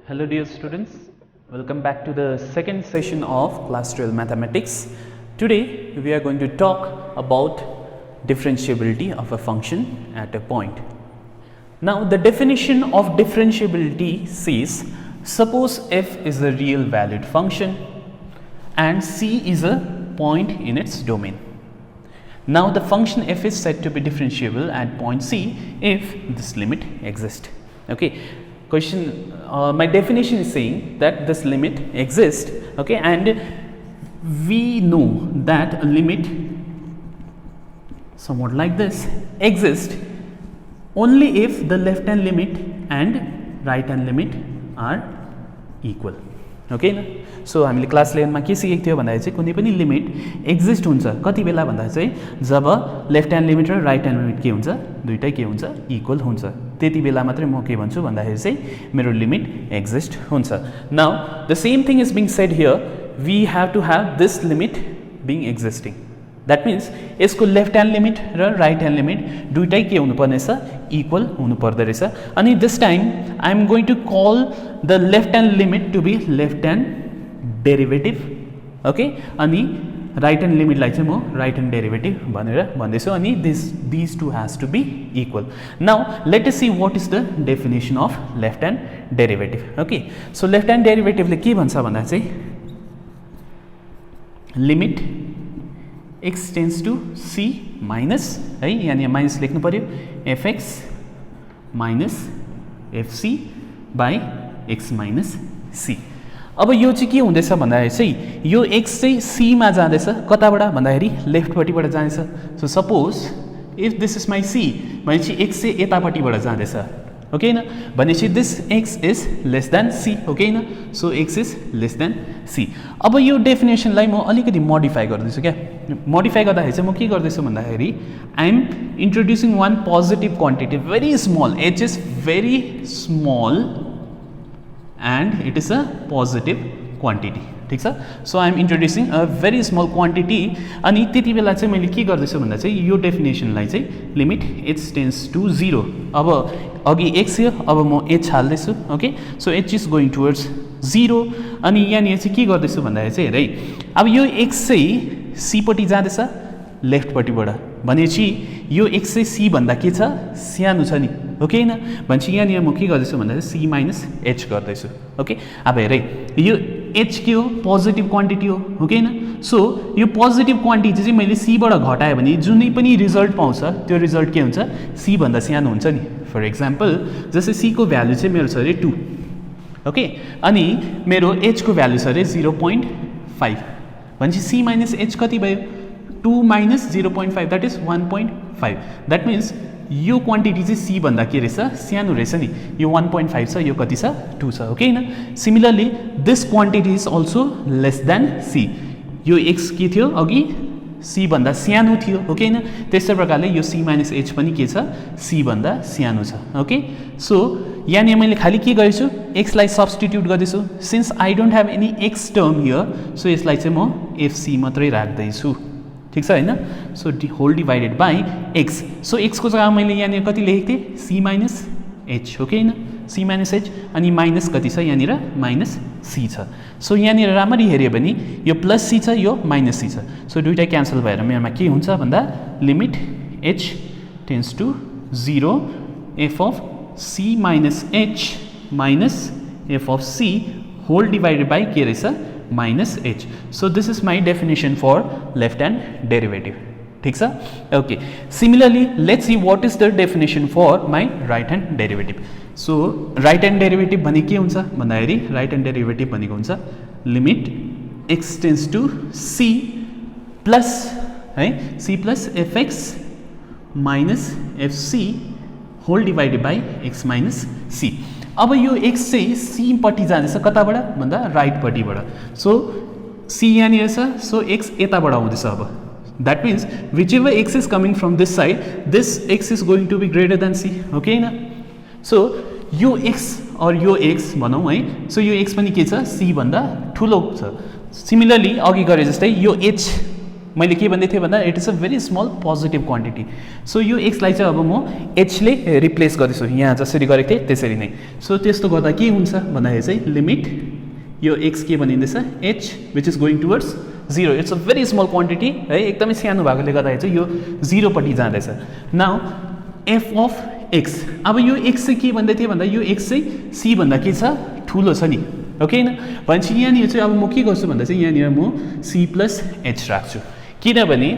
Hello dear students, welcome back to the second session of class 12 mathematics. Today we are going to talk about differentiability of a function at a point. Now the definition of differentiability says, suppose f is a real valued function and c is a point in its domain. Now the function f is said to be differentiable at point c if this limit exists. Okay. Question, my definition is saying that this limit exists, okay, and we know that a limit somewhat like this exists only if the left hand limit and right hand limit are equal. Okay na? So हामीले class 11 मा के सिकेको थियो भन्दा चाहिँ कुनै पनि limit exist हुन्छ कति बेला भन्दा चाहिँ जब लेफ्ट ह्यान्ड लिमिट र राइट ह्यान्ड लिमिट के हुन्छ दुईटै के हुन्छ इक्वल हुन्छ त्यति बेला मात्रै म के भन्छु भन्दाखेरि चाहिँ मेरो लिमिट एक्जिस्ट हुन्छ. Now the same thing is being said here, we have to have this limit being existing. That means यसको लेफ्ट ह्यान्ड लिमिट र राइट ह्यान्ड लिमिट दुईटै के हुनुपर्ने छ इक्वल हुनुपर्दो रहेछ. अनि this time I am going to call the left hand limit to be left hand derivative. Okay, अनि राइट ह्यान्ड लिमिटलाई चाहिँ म राइट ह्यान्ड डेरिभेटिभ भनेर भन्दैछु अनि this two has to be equal. Now let us see what is the definition of left hand derivative. Okay, so left hand डेरिभेटिभले के भन्छ भन्दा चाहिँ limit x tends to c minus, है यहाँ माइनस लेख्नु पर्यो, fx minus fc by x minus c. अब यो चाहिँ के हुँदैछ भन्दाखेरि चाहिँ यो x चाहिँ c मा जाँदैछ कताबाट भन्दाखेरि लेफ्टपट्टिबाट जाँदैछ. So suppose if this is my c भनेपछि x चाहिँ यतापट्टिबाट जाँदैछ. ओके न, भनेपछि this x is less than c. Okay न, so x is less than c. अब यो डेफिनेसनलाई म अलिकति मोडिफाई गर्दैछु क्या. मोडिफाई गर्दाखेरि चाहिँ म के गर्दैछु भन्दाखेरि I am introducing one positive quantity very small, h is very small and it is a positive quantity. ठीक छ. So I am introducing a very small quantity. अनि त्यति बेला चाहिँ मैले के गर्दैछु भन्दा चाहिँ यो डेफिनेसनलाई चाहिँ लिमिट h टेन्स टु 0. अब अघि x थियो, अब म h हाल्दैछु. Okay, so h is going towards 0. अनि यहाँनिर चाहिँ के गर्दैछु भन्दाखेरि चाहिँ हेर, अब यो x चाहिँ c पट्टि जाँदैछ लेफ्टपट्टिबाट, भनेपछि यो x चाहिँ c भन्दा के छ सानो छ नि. ओके न, भनेपछि यहाँनिर म के गर्दैछु भन्दा चाहिँ c माइनस h गर्दैछु. ओके, अब हेर यो h के हो पोजिटिभ क्वान्टिटी हो. ओके न, सो यो पोजिटिभ क्वान्टिटी चाहिँ मैले c बाट घटाएँ भने जुनै पनि रिजल्ट पाउँछ त्यो रिजल्ट के हुन्छ c भन्दा सानो हुन्छ नि. फर एक्जाम्पल जस्तै c को भ्यालु चाहिँ मेरो छ अरे 2. ओके, अनि मेरो h को भ्यालु छ अरे 0.5, भनेपछि c माइनस h कति भयो 2 minus 0.5 that is 1.5. That means यो क्वान्टिटी चाहिँ c भन्दा के रहेछ सानो रहेछ नि. यो 1.5 छ, यो कति छ 2 छ. ओके न, similarly this quantity is also lace than c. यो x के थियो अघि c भन्दा सानो थियो. ओके न, त्यस्तै प्रकारले यो c माइनस h पनि के छ c भन्दा सानो छ. ओके, सो यहाँनिर मैले खालि के गरेछु x लाई सब्स्टिट्युट गर्दैछु. Since I don't have any x term here, so यसलाई चाहिँ म fc मात्रै राख्दैछु. ठिक छ होइन. So whole divided by x. So x को जग्गामा मैले यहाँनिर कति लेखेको थिएँ c माइनस h. ओके होइन, c माइनस h अनि माइनस कति छ यहाँनिर माइनस c छ. सो यहाँनिर राम्ररी हेऱ्यो भने यो प्लस c छ, यो माइनस c छ. सो दुइटै क्यान्सल भएर मेरोमा के हुन्छ भन्दा limit h tends to 0 f of c minus h minus f of c whole divided by के रहेछ minus h. So this is my definition for left hand derivative. ठीक छ. Okay, similarly let's see what is the definition for my right hand derivative. So right hand derivative भने के हुन्छ भन्दाखेरि right hand derivative भनेको हुन्छ limit x tends to c plus है c plus fx minus fc whole divided by x minus c. अब यो x चाहिँ c पट्टि जाँदैछ कताबाट भन्दा राइटपट्टिबाट. सो c यहाँनिर छ, सो x यताबाट आउँदैछ. अब that means whichever x is coming from this side, this x is going to be greater than c. Okay न, सो यो x और यो x भनौँ है, सो यो x पनि के छ c भन्दा ठुलो छ. सिमिलरली अघि गरे जस्तै यो h मैले के भन्दै थिएँ भन्दा it is a very small positive quantity so यो एक्सलाई चाहिँ अब म एचले रिप्लेस गर्दैछु यहाँ जसरी गरेको थिएँ त्यसरी नै सो त्यस्तो गर्दा के हुन्छ भन्दाखेरि चाहिँ लिमिट यो एक्स के बनिँदैछ H which is going towards 0 it's a very small quantity है एकदमै सानो भएकोले गर्दाखेरि चाहिँ यो 0 पट्टि जाँदैछ नाउ एफ अफ एक्स अब यो एक्स चाहिँ के भन्दै थिएँ भन्दा यो एक्स चाहिँ सी भन्दा के छ ठुलो छ नि ओके हैन भनेपछि यहाँनिर चाहिँ अब म के गर्छु भन्दा चाहिँ यहाँनिर म सी प्लस एच राख्छु किनभने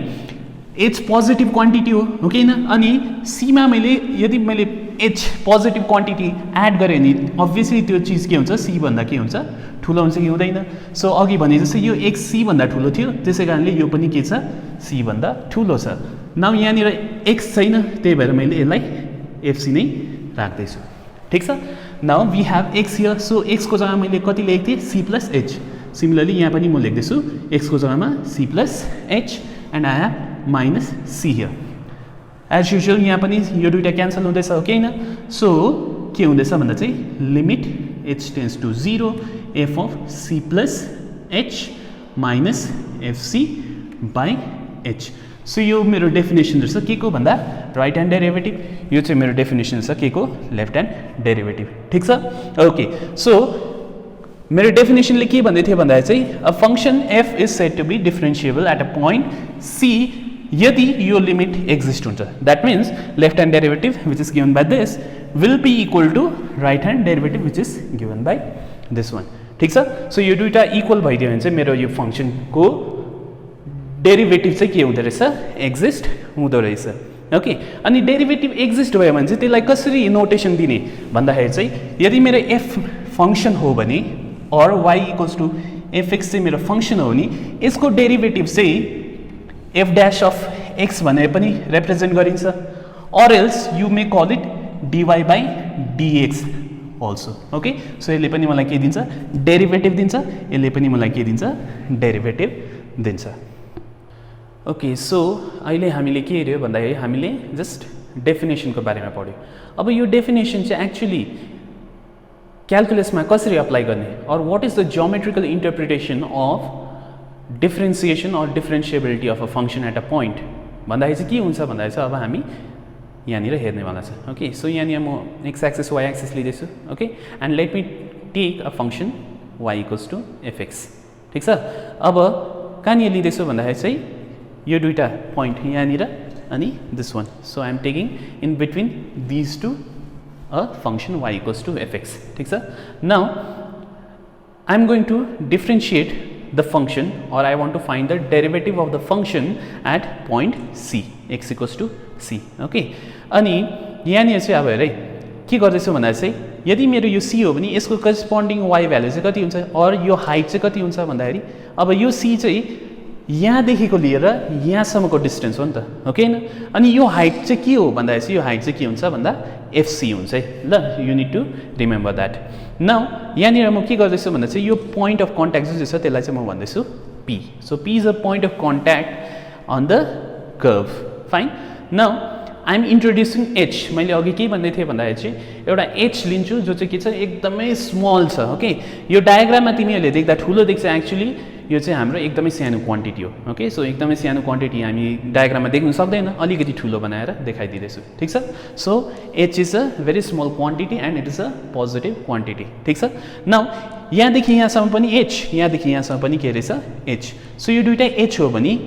एच पोजिटिभ क्वान्टिटी हो कि हैन अनि सीमा मैले यदि मैले एच पोजिटिभ क्वान्टिटी एड गरेँ नि अभियसली त्यो चिज के हुन्छ सी भन्दा के हुन्छ ठुलो हुन्छ कि हुँदैन सो अघि भने जस्तै यो एक्स सी भन्दा ठुलो थियो त्यसै कारणले यो पनि के छ सी भन्दा ठुलो छ नाउ यहाँनिर एक्स छैन त्यही भएर मैले यसलाई एफसी नै राख्दैछु ठिक छ now we have X here so एक्सको जग्गामा मैले कति लेखेको थिएँ सी प्लस एच सिमिलरली यहाँ पनि म लेख्दैछु एक्सको जग्गामा c plus h and I have minus c here as usual यहाँ पनि यो दुइटा क्यान्सल हुँदैछ हो कि होइन सो के हुँदैछ भन्दा चाहिँ limit h tends to 0 F of C plus h minus f c by h so यो मेरो डेफिनेसन रहेछ के को भन्दा राइट ह्यान्ड डेरिभेटिभ यो चाहिँ मेरो डेफिनेसन छ के को लेफ्ट ह्यान्ड डेरिभेटिभ ठिक छ ओके सो मेरो डेफिनेसनले के भन्दै थियो भन्दा चाहिँ a function F is said to be differentiable at a point C यदि यो लिमिट एक्जिस्ट हुन्छ that means left hand derivative which is given by this will be equal to right hand derivative which is given by this one ठिक छ so यो दुइटा equal भइदियो भने चाहिँ मेरो यो फङ्सनको डेरिभेटिभ चाहिँ के हुँदो रहेछ एक्जिस्ट हुँदो रहेछ ओके अनि डेरिभेटिभ एक्जिस्ट भयो भने चाहिँ त्यसलाई कसरी नोटेसन दिने भन्दाखेरि चाहिँ यदि मेरो एफ फङ्सन हो भने और वाइ इक्वल्स टु एफएक्स चाहिँ मेरो फङ्सन हो नि यसको डेरिभेटिभ चाहिँ एफ ड्यास अफ एक्स भनेर पनि रिप्रेजेन्ट गरिन्छ or else you may call it d y by d x also okay so यसले पनि मलाई के दिन्छ डेरिभेटिभ दिन्छ यसले पनि मलाई के दिन्छ डेरिभेटिभ दिन्छ ओके सो अहिले हामीले के हेऱ्यो भन्दाखेरि हामीले जस्ट डेफिनेसनको बारेमा पढ्यो अब यो डेफिनेसन चाहिँ एक्चुली क्यालकुलसमा कसरी अप्लाई गर्ने or what is the geometrical interpretation of differentiation or differentiability of a function at a point भन्दाखेरि चाहिँ के हुन्छ भन्दाखेरि चाहिँ अब हामी यहाँनिर हेर्नेवाला छ ओके सो यहाँनिर म एक्स एक्सिस वाइ एक्सिस लिँदैछु okay and let me take a function y equals to f x ठिक छ अब कहाँनिर लिँदैछु भन्दाखेरि चाहिँ यो दुइटा पोइन्ट यहाँनिर अनि this one so I am taking in between these two a function y equals to fx ठीक छ now I am going to differentiate the function or I want to find the derivative of the function at point c x equals to c okay अनि यहाँनिर चाहिँ अब हेर है के गर्दैछु भन्दा चाहिँ यदि मेरो यो c हो भने यसको करेस्पोन्डिङ y भ्यालु चाहिँ कति हुन्छ और यो हाइट चाहिँ कति हुन्छ भन्दाखेरि अब यो c चाहिँ यहाँदेखिको लिएर यहाँसम्मको डिस्टेन्स हो नि त ओके हैन अनि यो हाइट चाहिँ के हो भन्दाखेरि चाहिँ यो हाइट चाहिँ के हुन्छ भन्दा एफसी हुन्छ है ल you need to remember that now यहाँनिर म के गर्दैछु भन्दा चाहिँ यो पोइन्ट अफ कन्ट्याक्ट जुन चाहिँ छ त्यसलाई चाहिँ म भन्दैछु P so P is a point of contact on the curve fine now I am introducing h मैले अघि के भन्दै थिएँ भन्दाखेरि चाहिँ एउटा एच लिन्छु जो चाहिँ के छ एकदमै स्मल छ ओके यो डायग्राममा तिमीहरूले देख्दा ठुलो देख्छ एक्चुली यो चाहिँ हाम्रो एकदमै सानो क्वान्टिटी हो ओके सो एकदमै सानो क्वान्टिटी हामी डायग्राममा देख्न सक्दैन अलिकति ठुलो बनाएर देखाइदिँदैछु ठिक छ so H is a very small quantity and it is a positive quantity ठिक छ नाउ यहाँदेखि यहाँसम्म पनि एच यहाँदेखि यहाँसम्म पनि के रहेछ एच सो यो दुइटा एच हो भने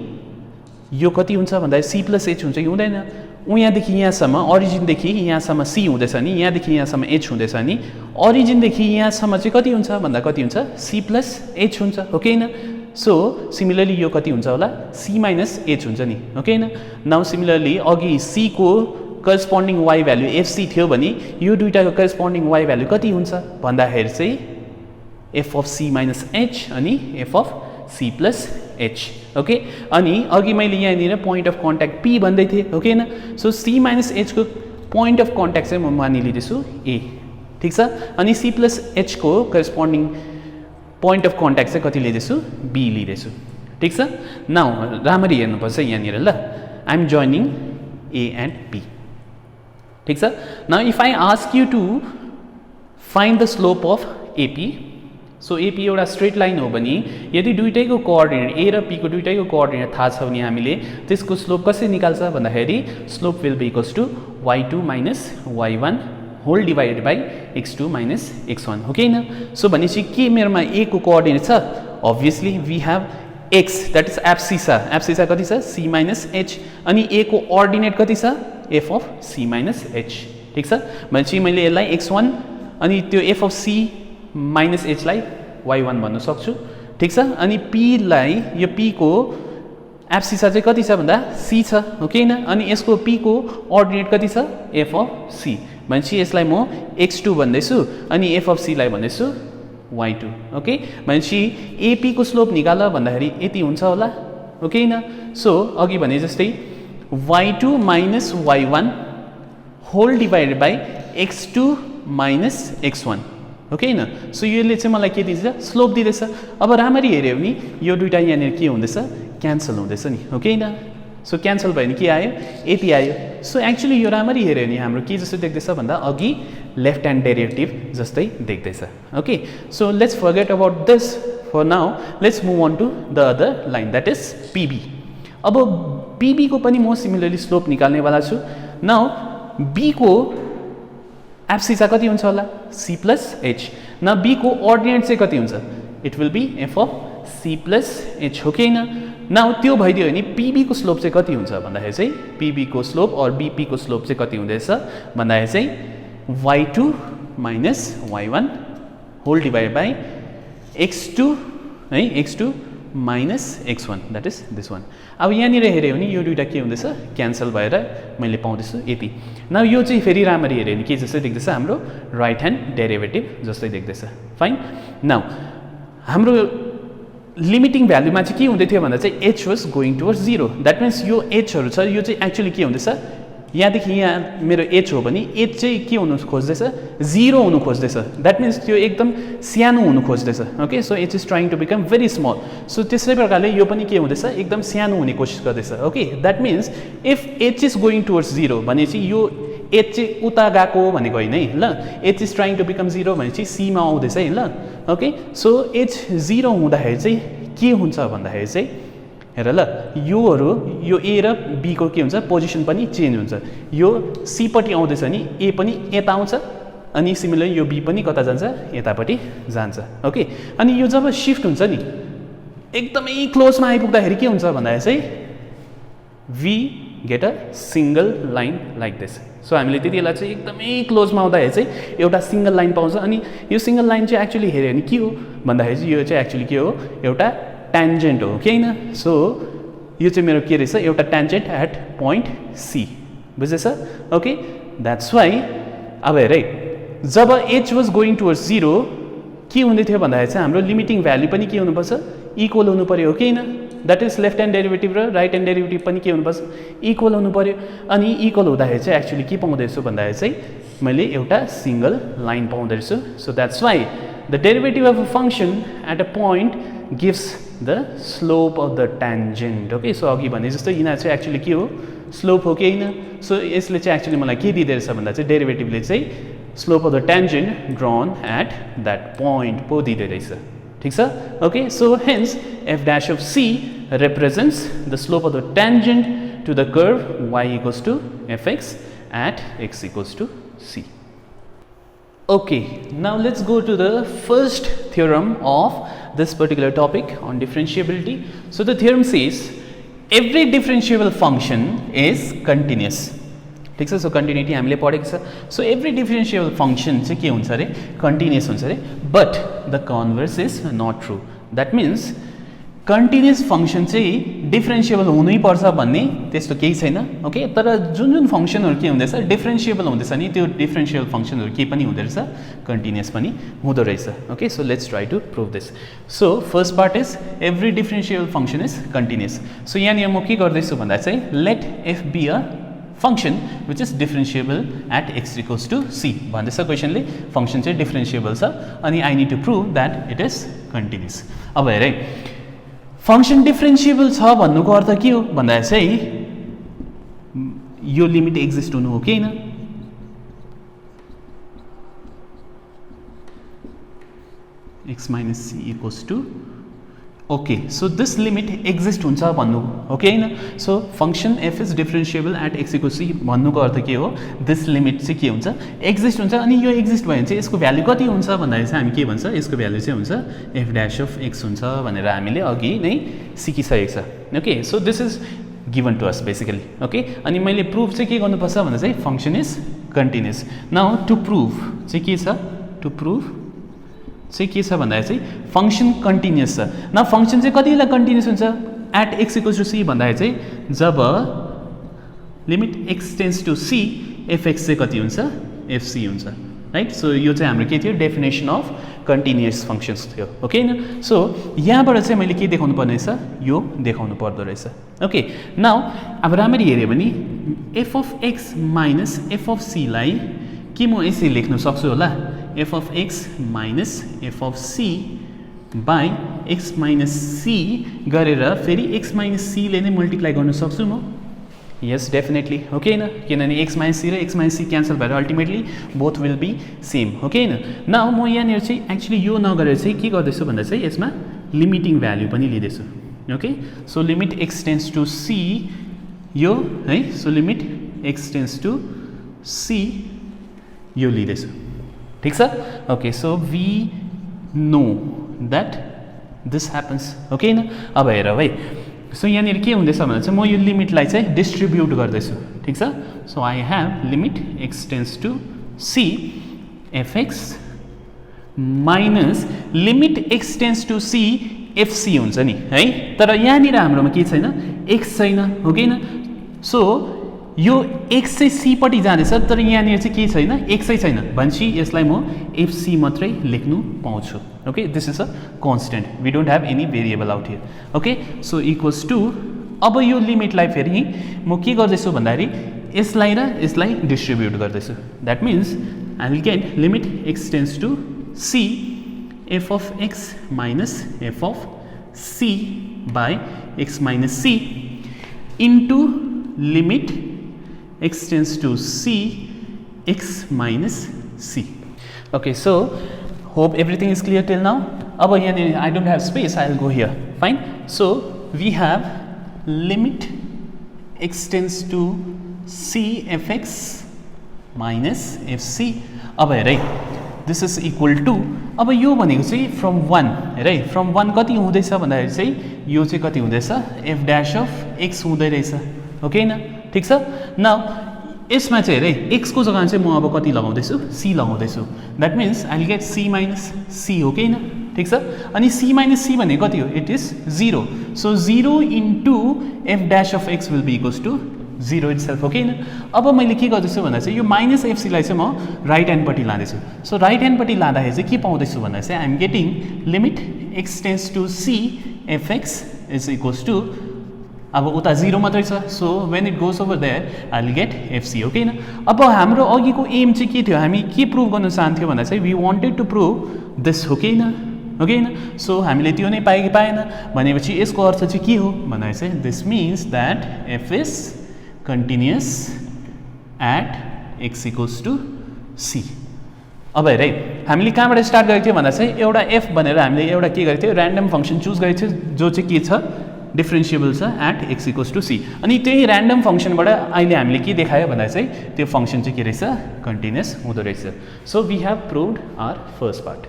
यो कति हुन्छ भन्दाखेरि सी प्लस एच हुन्छ कि हुँदैन यहाँदेखि यहाँसम्म ओरिजिनदेखि यहाँसम्म सी हुँदैछ नि यहाँदेखि यहाँसम्म एच हुँदैछ नि ओरिजिनदेखि यहाँसम्म चाहिँ कति हुन्छ भन्दा कति हुन्छ सी प्लस एच हुन्छ हो कि होइन सो सिमिलरली यो कति हुन्छ होला सी माइनस एच हुन्छ नि हो कि होइन नाउ सिमिलरली अघि सी को करेस्पोन्डिङ वाइ भ्यालु एफसी थियो भने यो दुइटाको करेस्पोन्डिङ वाइ भ्यालु कति हुन्छ भन्दाखेरि चाहिँ F of C minus H अनि F of C plus H okay अनि अघि मैले यहाँनिर पोइन्ट अफ कन्ट्याक्ट पी भन्दै थिएँ हो कि होइन सो सी माइनस एचको पोइन्ट अफ कन्ट्याक्ट चाहिँ म मानिलिँदैछु ए ठिक छ अनि सी प्लस एचको करेस्पोन्डिङ पोइन्ट अफ कन्ट्याक्ट चाहिँ कति लिँदैछु बी लिँदैछु ठिक छ नाउ राम्ररी हेर्नुपर्छ यहाँनिर ल I am joining A and B ठिक छ now if I ask you to find the slope of AP so AP एउटा स्ट्रेट लाइन हो भने यदि दुईटैको कोअर्डिनेट ए र पी को दुईटैको कोअर्डिनेट थाहा छ भने हामीले त्यसको स्लोप कसरी निकाल्छ भन्दाखेरि slope will be equals to y2 minus y1 whole divided by x2 minus x1 हो कि हैन। सो भनेपछि के मेरोमा ए को कोअर्डिनेट छ obviously we have x that is abscissa कति छ c minus h अनि a को ordinate कति छ f of c minus h ठीक छ भनेपछि मैले यसलाई x1 अनि त्यो f of c minus h लाई y1 भन्न सक्छु ठीक छ। अनि p लाई यो p को abscissa चाहिँ कति छ भन्दा c छ हो कि हैन अनि यसको p को ordinate कति छ f of c भनेपछि यसलाई म x2 भन्दैछु अनि f of c लाई भन्दैछु y2 ओके भनेपछि AP को स्लोप निकाल भन्दाखेरि यति हुन्छ होला ओके हैन। सो अघि भने जस्तै y2 minus y1 whole divided by x2 minus x1 okay हैन। सो यसले चाहिँ मलाई के दिन्छ स्लोप दिँदैछ। अब राम्ररी हेर्यो भने यो दुईटा यहाँनिर के हुँदैछ क्यान्सल हुँदैछ नि ओके हैन। सो क्यान्सल भयो भने के आयो एपी आयो। सो एक्चुअली यो राम्ररी हेर्यो भने हाम्रो के जस्तो देख्दैछ भन्दा अघि लेफ्ट ह्यान्ड डेरिभेटिभ जस्तै देख्दैछ okay. So let's forget about this for now let's move on to the other line that is PB. अब पीबी को पनि म सिमिलरली स्लोप निकाल्नेवाला छु। नाउ बी को एब्सिसा कति हुन्छ होला c प्लस h न बी को अर्डिनेट चाहिँ कति हुन्छ it will be f of c plus h हो कि हैन। नाउ त्यो भइदियो भने पीबी को स्लोप चाहिँ कति हुन्छ भन्दाखेरि चाहिँ पीबी को स्लोप और बीपी को स्लोप चाहिँ कति हुँदैछ भन्दाखेरि चाहिँ y2 minus y1 whole divide by x2 है x2 minus x1 that is this one. अब यहाँनिर हेऱ्यो भने यो दुईटा के हुँदैछ क्यान्सल भएर मैले पाउँदैछु एपी। नाउ यो चाहिँ फेरि राम्ररी हेऱ्यो भने के जस्तै देख्दैछ हाम्रो राइट ह्यान्ड डेरिभेटिभ जस्तै देख्दैछ फाइन। नाउ हाम्रो लिमिटिङ भ्यालुमा चाहिँ के हुँदै थियो भन्दा चाहिँ h was going towards 0 that means यो hहरू छ यो चाहिँ एक्चुअली के हुँदैछ यहाँदेखि यहाँ मेरो h हो भने h चाहिँ के हुनु खोज्दैछ 0 हुनु खोज्दैछ द्याट मिन्स त्यो एकदम सानो हुनु खोज्दैछ okay. So h is trying to become very small. So त्यसै प्रकारले यो पनि के हुँदैछ एकदम सानो हुने कोसिस गर्दैछ okay. That means if h is going towards 0 भनेपछि यो h चाहिँ उता गएको भनेको होइन है ल h is trying to become 0 भनेपछि c मा आउँदैछ है ल ओके। सो h 0 हुँदाखेरि चाहिँ के हुन्छ भन्दाखेरि चाहिँ हेर ल योहरू यो ए र बी को के हुन्छ पोजिसन पनि चेन्ज हुन्छ। यो सी पट्टि आउँदैछ नि ए पनि यता आउँछ अनि सिमिलरली यो बी पनि कता जान्छ यतापट्टि जान्छ ओके। अनि यो जब शिफ्ट हुन्छ नि एकदमै क्लोजमा आइपुग्दाखेरि के हुन्छ भन्दाखेरि चाहिँ we get a single line like this. So हामीले त्यतिबेला चाहिँ एकदमै क्लोजमा आउँदाखेरि चाहिँ एउटा सिंगल लाइन पाउँछ अनि यो सिंगल लाइन चाहिँ एक्चुअली हेऱ्यो भने के हो भन्दाखेरि चाहिँ यो चाहिँ एक्चुअली के हो एउटा ट्यान्जेन्ट हो कि हैन। सो यो चाहिँ मेरो के रहेछ एउटा ट्यान्जेन्ट एट पोइन्ट सी बुझ्दैछ ओके। द्याट्स वाइ अब हेर है जब h वाज गोइङ टुवर्ड्स 0 के हुँदै थियो भन्दाखेरि चाहिँ हाम्रो लिमिटिङ भ्यालु पनि के हुनुपर्छ इक्वल हुनु पर्यो हो कि हैन। That is left hand derivative र राइट ह्यान्ड डेरिभेटिभ पनि के हुनुपर्छ इक्वल हुनु पर्यो। अनि इक्वल हुँदाखेरि चाहिँ एक्चुअली के पाउँदैछु भन्दाखेरि चाहिँ मैले एउटा सिंगल लाइन पाउँदैछु। So that's why the derivative of a function at a point gives the slope of the tangent okay. So अघि भने जस्तो यिनीहरू चाहिँ एक्चुअली के हो स्लोप हो कि हैन। सो यसले चाहिँ एक्चुअली मलाई के दिँदै रहेछ भन्दा चाहिँ डेरिभेटिभले चाहिँ slope of the tangent drawn at that point पो दिँदै रहेछ ठीक छ okay. So hence f dash of c represents the slope of the tangent to the curve y equals to fx at x equals to c. Okay, now let's go to the first theorem of this particular topic on differentiability. So the theorem says every differentiable function is continuous. ठीक छ। So continuity हामीले पढेको छ। So every differentiable function चाहिँ के हुन्छ अरे continuous हुन्छ अरे but the converse is not true. That means continuous function चाहिँ डिफरेन्शिएबल हुनै पर्छ भन्ने त्यस्तो केही छैन ओके। तर जुन जुन फंक्शनहरु के हुँदैछ डिफरेन्शिएबल हुँदैछ नि त्यो डिफरेन्शिएबल फंक्शनहरु के पनि हुँदै रहेछ कन्टिन्युस पनि हुँदो रहेछ okay. So let's try to prove this. So first part is every differentiable function is continuous. So यहाँनिर म के गर्दैछु भन्दा चाहिँ let F be a function which is differentiable at x equals to c भन्दैछ क्वेशनले फंक्शन चाहिँ differentiable छ अनि I need to prove that it is continuous. अब हेर है फंक्शन डिफरेन्शिएबल छ भन्नुको अर्थ के हो भन्दा चाहिँ यो लिमिट एक्जिस्ट हुनु हो कि हैन। x minus c equals to okay, so this limit exist हुन्छ भन्नु हो कि हैन. So function f is differentiable at x equals c भन्नुको अर्थ के हो, दिस लिमिट चाहिँ के हुन्छ, एक्जिस्ट हुन्छ. अनि यो एक्जिस्ट भयो भने चाहिँ यसको भ्यालु कति हुन्छ भन्दाखेरि चाहिँ हामी के भन्छ, यसको भ्यालु चाहिँ हुन्छ f dash of x हुन्छ भनेर हामीले अघि नै सिकिसकेको छ. Okay, so this is given to us basically. Okay, अनि मैले प्रुफ चाहिँ के गर्नुपर्छ भन्दा चाहिँ function is continuous. Now to proof चाहिँ के छ, टु प्रुफ चाहिँ के छ भन्दा चाहिँ फंक्शन कन्टिन्युअस छ. न फंक्शन चाहिँ कति बेला कन्टिन्युअस हुन्छ, at x equals to c भन्दा चाहिँ जब limit x tends to c fx चाहिँ कति हुन्छ, fc हुन्छ. राइट, सो यो चाहिँ हाम्रो के थियो, डेफिनेसन अफ कन्टिन्युअस फंक्शन्स थियो. ओके न, सो यहाँबाट चाहिँ मैले के देखाउनु पर्ने रहेछ, यो देखाउनु पर्दो रहेछ. ओके, नाउ अब राम्ररी हेऱ्यो भने f of x minus f of c लाई के म यसरी लेख्न सक्छु होला, f of x minus f of c by x minus c गरेर फेरि x minus c ले नै मल्टिप्लाई गर्न सक्छु म. यस डेफिनेटली. ओके न, किनभने x minus c र x minus c क्यान्सल भएर ultimately both will be same. Okay न, नाउ म यहाँनिर चाहिँ एक्चुअली यो नगरेर चाहिँ के गर्दैछु भन्दा चाहिँ यसमा लिमिटिङ भ्याल्यु पनि लिँदैछु. Okay, so limit x tends to c यो है, so limit x tends to c यो लिँदैछु. ठीक छ. Okay, so we know that this happens. Okay न, अब हेर है, सो यहाँनिर के हुँदैछ भन्दा चाहिँ म यो लिमिटलाई चाहिँ डिस्ट्रिब्युट गर्दैछु. ठिक छ. So I have limit x tends to c fx minus limit x tends to c fc हुन्छ नि है. तर यहाँनिर हाम्रोमा के छैन, x छैन. हो कि न, सो यो x चाहिँ c पट्टि जाँदैछ, तर यहाँनिर चाहिँ के छैन, x छैन भनेपछि यसलाई म fc मात्रै लेख्नु पाउँछु. Okay, this is a constant, we don't have any variable out here. Okay, so equals to, अब यो लिमिटलाई फेरि म के गर्दैछु भन्दाखेरि यसलाई र यसलाई डिस्ट्रिब्युट गर्दैछु. That means I will get limit x tends to c f of x minus f of c by x minus c into limit x tends to c x minus c. Okay, so hope everything is clear till now. अब यहाँ I don't have space, I'll go here. Fine. So we have limit x tends to c fx minus fc. अब हेर है, this is equal to, अब यो भनेको चाहिँ from 1 हेर है, from 1 कति हुँदैछ भन्दाखेरि चाहिँ यो चाहिँ कति हुँदैछ, f dash of x हुँदै रहेछ. ओके न, ठिक छ. नाउ यसमा चाहिँ हेर है, x को जग्गामा चाहिँ म अब कति लगाउँदैछु, c लगाउँदैछु. That means I will get c minus c. हो कि न, ठिक छ. अनि c माइनस c भनेको कति हो, it is 0. So 0 into f dash of x will be equals to 0 itself. Okay न, अब मैले के गर्दैछु भन्दा चाहिँ यो माइनस fc लाई चाहिँ म राइट ह्यान्डपट्टि लाँदैछु. सो राइट ह्यान्डपट्टि लाँदाखेरि चाहिँ के पाउँदैछु भन्दा चाहिँ I am getting limit x tends to c fx is equals to, अब उता 0 मात्रै छ, so when it goes over there I will get fc. Okay न, अब हाम्रो अघिको एम चाहिँ के थियो, हामी के प्रुभ गर्न चाहन्थ्यौँ भन्दा चाहिँ we wanted to prove this. हो कि न, ओके न, सो हामीले त्यो नै पाए कि पाएन भनेपछि यसको अर्थ चाहिँ के हो भन्दा चाहिँ this means that f is continuous at x equals to c. अब हेर है, हामीले कहाँबाट स्टार्ट गरेको थियो भन्दा चाहिँ एउटा f भनेर हामीले एउटा के गरेको थियो, ऱ्यान्डम फंक्शन चुज गरेको थियो जो चाहिँ के छ, डिफरेन्सिएबल छ at x equals to c. अनि त्यही ऱ्यान्डम फंक्शनबाट अहिले हामीले के देखायो भन्दा चाहिँ त्यो फंक्शन चाहिँ के रहेछ, कन्टिन्युअस हुँदो रहेछ. So we have proved our first part.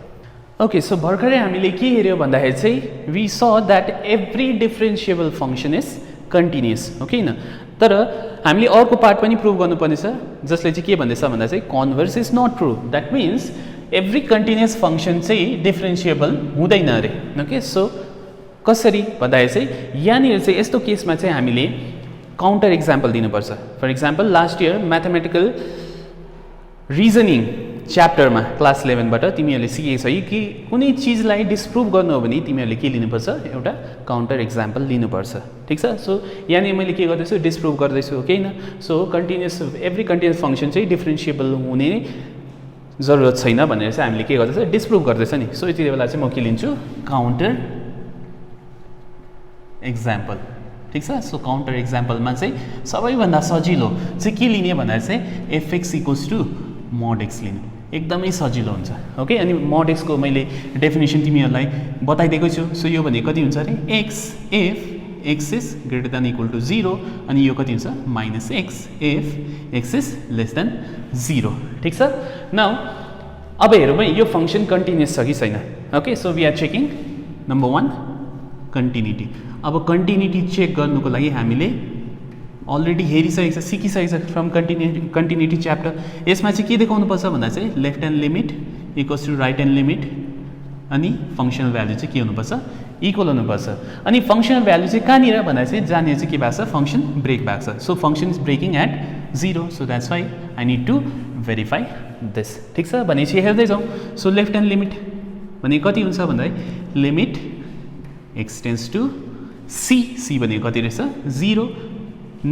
Okay, so भर्खरै हामीले के हेऱ्यो भन्दाखेरि चाहिँ we saw that every differentiable function is continuous. Okay न, तर हामीले अर्को पार्ट पनि प्रुभ गर्नुपर्ने छ जसले चाहिँ के भन्दैछ भन्दा चाहिँ converse is not true. That means every continuous function चाहिँ डिफरेन्सिएबल हुँदैन अरे. ओके, सो कसरी भन्दाखेरि चाहिँ यहाँनिर चाहिँ यस्तो केसमा चाहिँ हामीले काउन्टर एक्जाम्पल दिनुपर्छ. For example last year mathematical reasoning च्याप्टरमा क्लास 11 बाट तिमीहरूले सिकेको छ कि कुनै चिजलाई डिस्प्रुभ गर्नु हो भने तिमीहरूले के लिनुपर्छ, एउटा काउन्टर एक्जाम्पल लिनुपर्छ. ठिक छ. सो यहाँनिर मैले के गर्दैछु, डिस्प्रुभ गर्दैछु. ओके न, so continuous every continuous function चाहिँ डिफरेन्सिएबल हुने जरुरत छैन भनेर चाहिँ हामीले के गर्दैछ, डिस्प्रुभ गर्दैछ नि. सो यति बेला चाहिँ म के लिन्छु, काउन्टर एक्जाम्पल. ठिक छ. सो काउन्टर एक्जाम्पलमा चाहिँ सबैभन्दा सजिलो चाहिँ के लिने भन्दा चाहिँ fx equals to mod x लिनु. एकदमै सजिलो हुन्छ ओके अनि mod x को मैले डेफिनेसन तिमीहरूलाई बताइदिएको छु सो यो भने कति हुन्छ अरे x if x is greater than equal to 0 अनि यो कति हुन्छ minus x if x is less than 0 ठीक छ नाउ अब हेरौँ है यो फंक्सन कन्टिन्युअस छ कि छैन okay so we are checking number 1 continuity अब कन्टिन्युटी चेक गर्नुको लागि हामीले अलरेडी हेरिसकेको छ सिकिसकेको छ फ्रम कन्टिन्युटी च्याप्टर यसमा चाहिँ के देखाउनु पर्छ भन्दा चाहिँ left hand limit equals to right hand limit अनि फंक्सनल भ्यालु चाहिँ के हुनुपर्छ इक्वल हुनुपर्छ अनि फंक्सनल भ्यालु चाहिँ कहाँनिर भन्दा चाहिँ जहाँनिर चाहिँ के भएको छ फंक्सन ब्रेक भएको छ so function is breaking at 0 so that's why I need to verify this ठिक छ भनेपछि हेर्दै जाउँ सो लेफ्ट ह्यान्ड लिमिट भने कति हुन्छ भन्दा limit x tends to c भनेको कति रहेछ 0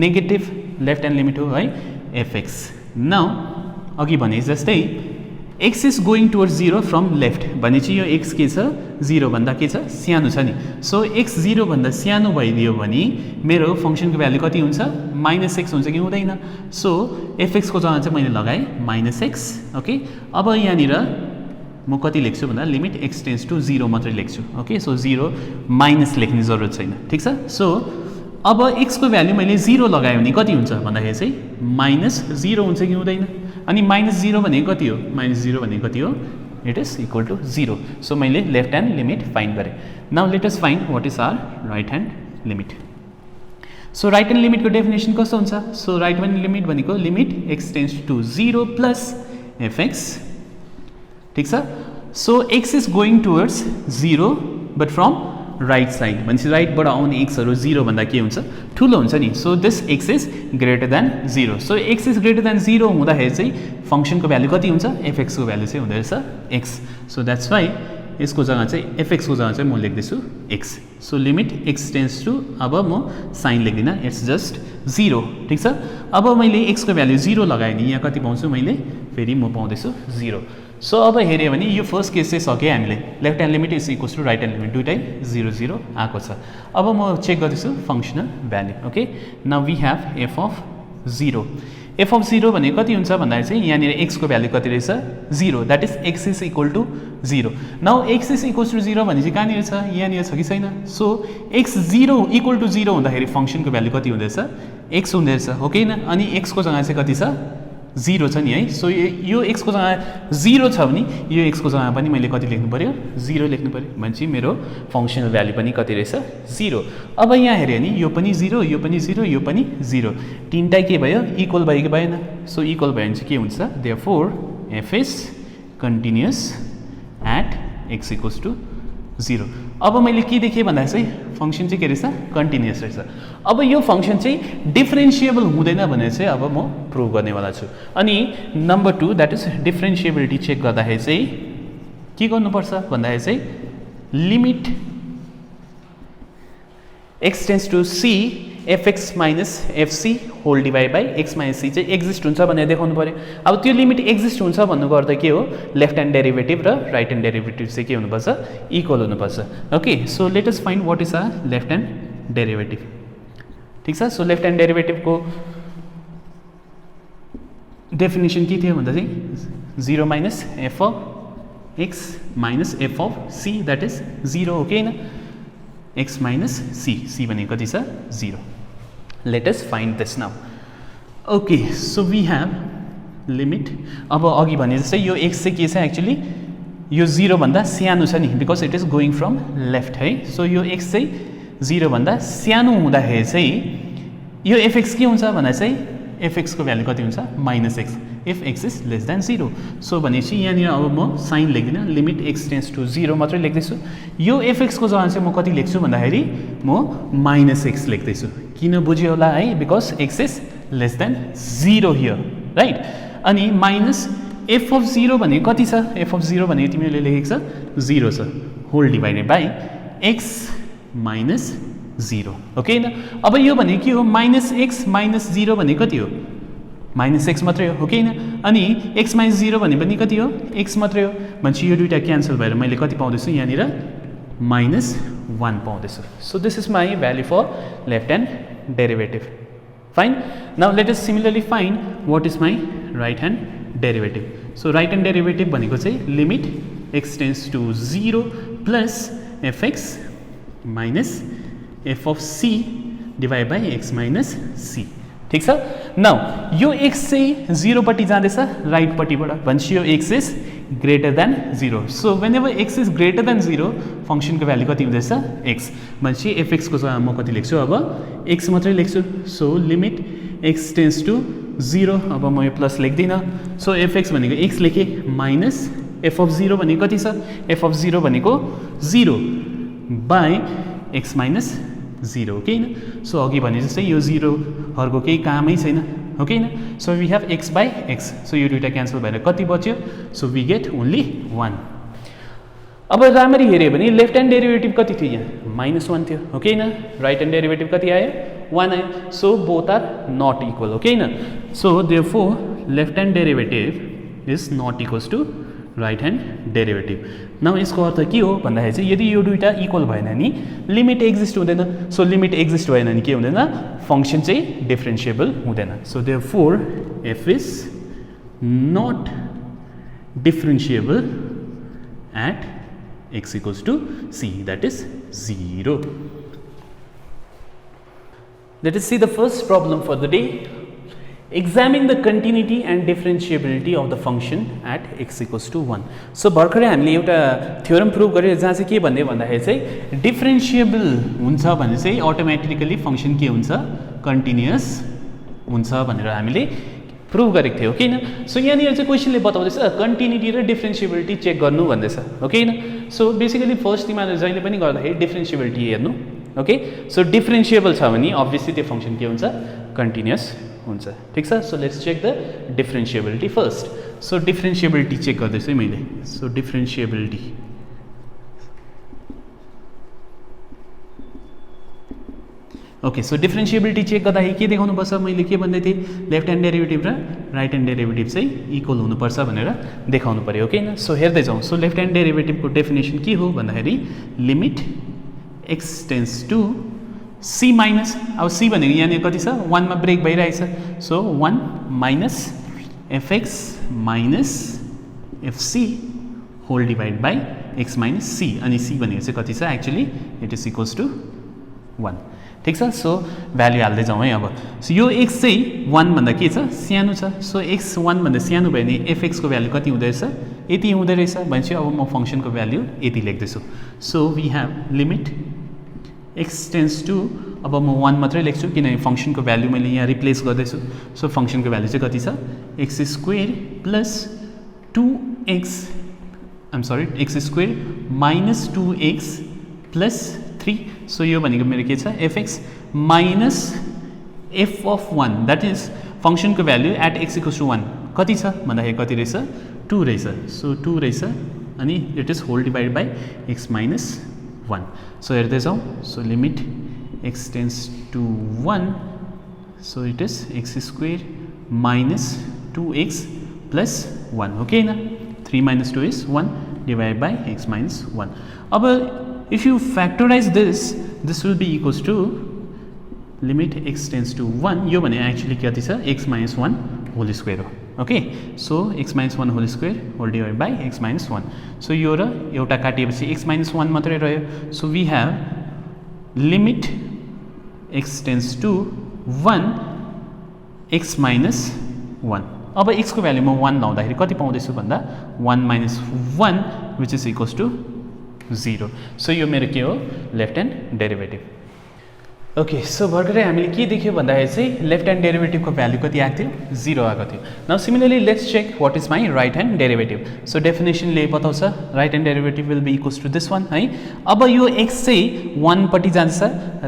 नेगेटिभ लेफ्ट ह्यान्ड लिमिट हो है एफएक्स नाउ अघि भने जस्तै x is going towards 0 from left भनेपछि यो एक्स के छ 0 भन्दा के छ सानो छ नि सो एक्स 0 भन्दा सानो भइदियो भने मेरो फंक्सनको भ्यालु कति हुन्छ माइनस एक्स हुन्छ कि हुँदैन सो एफएक्सको जग्गा चाहिँ मैले लगाएँ माइनस एक्स ओके अब यहाँनिर म कति लेख्छु भन्दा लिमिट एक्स टेन्स टु 0 मात्रै लेख्छु ओके सो 0 माइनस लेख्ने जरुरत छैन ठिक छ सो अब x को भ्यालु मैले 0 लगाएँ भने कति हुन्छ भन्दाखेरि चाहिँ माइनस 0 हुन्छ कि हुँदैन अनि माइनस 0 भनेको कति हो माइनस 0 भनेको कति हो it is equal to 0 so मैले लेफ्ट ह्यान्ड लिमिट फाइन्ड गरेँ now let us find what is our right hand limit so right hand लिमिटको डेफिनेसन कस्तो हुन्छ सो राइट ह्यान्ड लिमिट भनेको limit x tends to 0 plus fx ठीक छ so x is going towards 0 but from right side भनेपछि राइटबाट आउने एक्सहरू 0 भन्दा के हुन्छ ठुलो हुन्छ नि so this x is greater than 0 so x is greater than 0 हुँदाखेरि चाहिँ फंक्सनको भ्यालु कति हुन्छ एफएक्सको भ्यालु चाहिँ हुँदो रहेछ एक्स सो द्याट्स वाइ यसको जग्गा चाहिँ एफएक्सको जग्गा चाहिँ म लेख्दैछु x so limit x tends to अब म साइन लेख्दिनँ इट्स जस्ट 0 ठिक छ अब मैले एक्सको भ्यालु 0 लगाएँ नि यहाँ कति पाउँछु मैले फेरि म पाउँदैछु 0 सो अब हेऱ्यो भने यो फर्स्ट केस चाहिँ सक्यो हामीले left hand limit is equals to right hand limit दुइटै 0 0 आएको छ अब म चेक गर्दैछु functional value okay now we have F of 0 F of 0 भने कति हुन्छ भन्दाखेरि चाहिँ यहाँनिर एक्सको भ्यालु कति रहेछ 0 that is x is equal to 0 now x is equals to 0 भने चाहिँ कहाँनिर छ यहाँनिर छ कि छैन सो एक्स 0 इक्वल टु 0 हुँदाखेरि फंक्सनको भ्यालु कति हुँदैछ एक्स हुँदैछ हो कि होइन अनि एक्सको जग्गा चाहिँ कति छ 0 छ नि है सो यो एक्सको जग्गा 0 छ भने यो एक्सको जग्गा पनि मैले कति लेख्नु पर्यो 0 लेख्नु पर्यो भनेपछि मेरो फंक्सनल भ्यालु पनि कति रहेछ 0 अब यहाँ हेऱ्यो भने यो पनि 0 यो पनि 0 यो पनि 0 तीनटा के भयो इक्वल भयो कि भएन सो इक्वल भयो भने चाहिँ के हुन्छ therefore F is continuous at x equals to 0 अब मैले के देखेँ भन्दा चाहिँ फंक्सन चाहिँ के रहेछ कन्टिन्युअस रहेछ अब यो फंक्सन चाहिँ डिफरेन्शिएबल हुँदैन भनेर चाहिँ अब म प्रुभ गर्नेवाला छु अनि number 2 that is differentiability check गर्दाखेरि चाहिँ के गर्नुपर्छ भन्दाखेरि चाहिँ limit x tends to c f x minus f c whole divide by x minus c चाहिँ एक्जिस्ट हुन्छ भनेर देखाउनु पर्यो अब त्यो लिमिट एक्जिस्ट हुन्छ भन्नुको अर्थ के हो लेफ्ट ह्यान्ड डेरिभेटिभ र राइट ह्यान्ड डेरिभेटिभ चाहिँ के हुनुपर्छ इक्वल हुनुपर्छ okay so let us find what is a left hand derivative ठिक छ सो लेफ्ट ह्यान्ड डेरिभेटिभको डेफिनेसन के थियो भन्दा चाहिँ 0 minus f of x minus f of C that is 0 हो कि होइन एक्स माइनस सी भनेको कति छ 0 let us find this now okay so we have limit अब अघि भने जस्तै यो एक्स चाहिँ के छ एक्चुअली यो 0 भन्दा सानो छ नि because it is going from left है सो यो एक्स चाहिँ 0 भन्दा सानो हुँदाखेरि चाहिँ यो एफएक्स के हुन्छ भन्दा चाहिँ एफएक्सको भ्यालु कति हुन्छ minus X if x is less than 0 so भनेपछि यहाँनिर अब म साइन लेख्दिनँ लिमिट एक्स टेन्स टु 0 मात्रै लेख्दैछु यो एफएक्सको जग्गा चाहिँ म कति लेख्छु भन्दाखेरि म माइनस एक्स लेख्दैछु किन बुझ्यो होला है because x is less than 0 here right अनि माइनस एफ अफ 0 भने कति छ एफ अफ 0 भने तिमीले लेखेको छ 0 छ whole divided by x minus 0 okay न अब यो भने के हो माइनस एक्स माइनस 0 भने कति हो माइनस एक्स मात्रै हो कि होइन अनि एक्स माइनस 0 भने पनि कति हो एक्स मात्रै हो भनेपछि यो दुइटा क्यान्सल भएर मैले कति पाउँदैछु यहाँनिर माइनस 1 पाउँदैछु so this is my value for left hand derivative fine now let us similarly find what is my right hand derivative so right hand derivative भनेको चाहिँ limit x tends to 0 plus fx minus f of c divide by x minus c ठीक छ now यो x चाहिँ 0 पट्टि जाँदैछ right पट्टिबाट भनेपछि यो x is greater than 0 so whenever x is greater than 0 फङ्सनको भ्यालु कति हुँदैछ x भनेपछि fx को चाहिँ म कति लेख्छु अब x मात्रै लेख्छु so limit x tends to 0 अब म यो प्लस लेख्दिनँ सो fx भनेको x लेखेँ माइनस f अफ 0 भनेको कति छ f अफ 0 भनेको 0 बाई x माइनस 0 हो कि होइन सो अघि भने जस्तै यो 0हरूको केही कामै छैन हो कि होइन so we have x by x so यो दुइटा क्यान्सल भएर कति बच्यो सो वी गेट ओन्ली 1 अब राम्ररी हेऱ्यो भने लेफ्ट ह्यान्ड डेरिभेटिभ कति थियो यहाँ -1 थियो हो कि होइन राइट ह्यान्ड डेरिभेटिभ कति आयो 1 आयो so both are not equal हो कि होइन so therefore left hand derivative is not equals to right hand derivative न यसको अर्थ के हो भन्दाखेरि चाहिँ यदि यो दुइटा इक्वल भएन नि लिमिट एक्जिस्ट हुँदैन सो लिमिट एक्जिस्ट भएन नि के हुँदैन फङ्सन चाहिँ डिफ्रेन्सिएबल हुँदैन so therefore F is not differentiable at x equals to c that is 0. Let us see the first problem for the day. Examine the continuity and differentiability of the function at x equals to 1. So भर्खरै हामीले एउटा theorem prove गर्यो जहाँ चाहिँ के भन्दै भन्दाखेरि चाहिँ डिफ्रेन्सिएबल हुन्छ भने चाहिँ अटोमेटिकली फङ्सन के हुन्छ कन्टिन्युअस हुन्छ भनेर हामीले प्रुभ गरेको थियो किन सो यहाँनिर चाहिँ क्वेसनले बताउँदैछ कन्टिन्युटी र डिफ्रेन्सिएबिलिटी चेक गर्नु भन्दैछ ओके हैन सो बेसिकली फर्स्ट तिमीहरूले जहिले पनि गर्दाखेरि डिफ्रेन्सिएबिलिटी हेर्नु ओके सो डिफ्रेन्सिएबल छ भने अब्भियसली त्यो फङ्सन के हुन्छ कन्टिन्युअस हुन्छ ठीक छ so let's check the differentiability first so differentiability check गर्दैछु मैले so differentiability okay so differentiability check गर्दाखेरि के देखाउनुपर्छ मैले के भन्दै थिएँ लेफ्ट ह्यान्ड डेरिभेटिभ र राइट ह्यान्ड डेरिभेटिभ चाहिँ इक्वल हुनुपर्छ भनेर देखाउनु पऱ्यो ओके हैन सो हेर्दै जाउँ सो लेफ्ट ह्यान्ड डेरिभेटिभको डेफिनेसन के हो भन्दाखेरि limit x tends to c minus अब सी भनेको यहाँनिर कति छ 1 मा ब्रेक भइरहेछ so 1 minus f x minus f c whole divide by x minus c अनि सी भनेको चाहिँ कति छ actually it is equals to 1 ठीक छ सो भ्याल्यु हाल्दै जाउँ है अब सो यो एक्स चाहिँ 1 भन्दा के छ सानो छ सो एक्स 1 भन्दा सानो भयो भने एफएक्सको भ्याल्यु कति हुँदैछ यति हुँदै रहेछ भनेपछि अब म फङ्सनको भ्याल्यु यति लेख्दैछु so we have limit x tends to अब म 1 मात्रै लेख्छु किनभने फङ्सनको भ्याल्यु मैले यहाँ रिप्लेस गर्दैछु सो फङ्सनको भ्याल्यु चाहिँ कति छ x square plus 2x I'm sorry x square minus 2x plus 3 so यो भनेको मेरो के छ f x minus f of 1 that is फङ्सनको value at x equals to 1 कति छ भन्दाखेरि कति रहेछ 2 रहेछ सो 2 रहेछ अनि it is whole divide by x minus 1 so हेर्दै जाउँ so limit x tends to 1 so it is x square minus 2x plus 1 हो कि होइन 3 minus 2 is 1 divide by x minus 1 अब if you factorize this will be equals to limit x tends to 1 यो भने actually कति छ x minus 1 whole square हो okay so x minus 1 whole square whole divide by x minus 1 so यो र एउटा काटिएपछि x minus 1 मात्रै रह्यो so we have limit x tends to 1 x minus 1 अब x को भ्याल्यु म 1 लाउँदाखेरि कति पाउँदैछु भन्दा 1 minus 1 which is equals to 0 so यो मेरो के हो left hand derivative okay so भर्खरै हामीले के देख्यो भन्दाखेरि चाहिँ लेफ्ट ह्यान्ड डेरिभेटिभको भ्याल्यु कति आएको थियो 0 आएको थियो now similarly let's check what is my right hand derivative so डेफिनेसनले बताउँछ right hand derivative will be equals to this one है अब यो एक्स चाहिँ 1 पट्टि जान्छ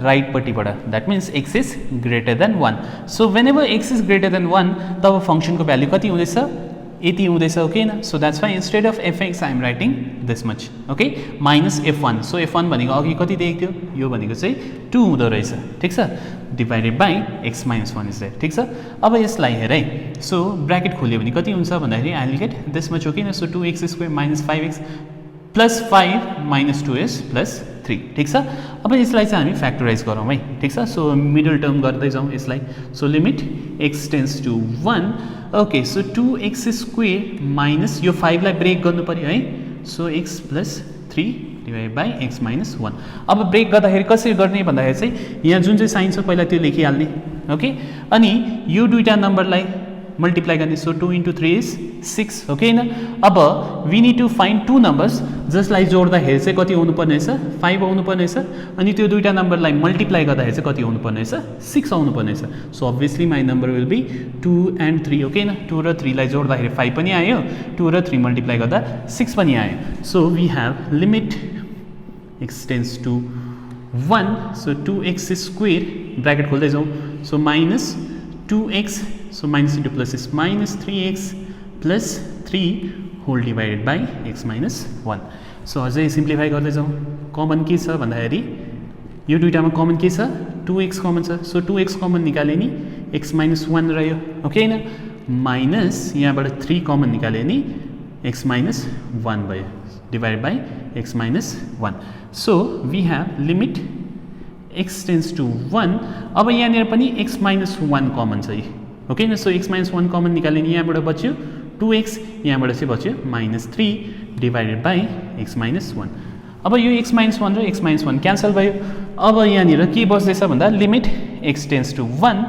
राइटपट्टिबाट that means x is greater than 1 so whenever x is greater than 1 तब फङ्सनको भ्याल्यु कति हुँदैछ यति हुँदैछ ओके हैन so that's why instead of f x I am writing this much okay minus f one so f one भनेको अघि कति दिएको थियो यो भनेको चाहिँ 2 हुँदो रहेछ ठिक छ divided by x minus 1 is there ठिक छ अब यसलाई हेर है सो ब्राकेट खोल्यो भने कति हुन्छ भन्दाखेरि I will get this much okay so 2x square minus 5x plus 5 minus 2 is plus 3 ठिक छ। अब यसलाई चाहिँ हामी फ्याक्टराइज गरौँ है ठिक छ। सो मिडल टर्म गर्दै जाउँ यसलाई। So limit x tends to 1 okay so 2x square minus यो 5 लाई ब्रेक गर्नु पर्यो है। So x plus 3 divide by x minus 1। अब ब्रेक गर्दाखेरि कसरी गर्ने भन्दाखेरि चाहिँ यहाँ जुन चाहिँ साइन छ पहिला त्यो लेखिहाल्ने ओके अनि यो दुईटा नम्बरलाई मल्टिप्लाई गर्ने। सो 2 into 3 is 6 ओके हैन। अब we need to find two numbers जसलाई जोड्दाखेरि चाहिँ कति आउनुपर्ने रहेछ 5 आउनुपर्ने रहेछ अनि त्यो दुईटा नम्बरलाई मल्टिप्लाई गर्दाखेरि चाहिँ कति आउनुपर्ने रहेछ 6 आउनुपर्ने रहेछ। So obviously my number will be 2 and 3 okay हैन। 2 र 3 लाई जोड्दाखेरि 5 पनि आयो 2 र 3 मल्टिप्लाई गर्दा 6 पनि आयो। So we have limit x tends to 1 so 2x square bracket खोल्दै जाउँ। So minus 2x so minus into plus is minus 3x plus 3 whole divided by x minus 1। so अझै सिम्प्लिफाई गर्दै जाउँ। कमन के छ भन्दाखेरि यो दुईटामा कमन के छ 2x कमन छ। सो 2x कमन निकाले नि x minus 1 रह्यो ओके हैन। माइनस यहाँबाट 3 कमन निकाले नि x minus 1 भयो divide by x minus 1। So we have limit x tends to 1। अब यहाँनिर पनि x minus 1 कमन छ ओके न। सो x minus 1 कमन निकाल्ने यहाँबाट बच्यो 2x यहाँबाट चाहिँ बच्यो minus 3 divided by x minus 1। अब यो x minus 1 र x minus 1 क्यान्सल भयो। अब यहाँनिर के बस्दैछ भन्दा limit x tends to 1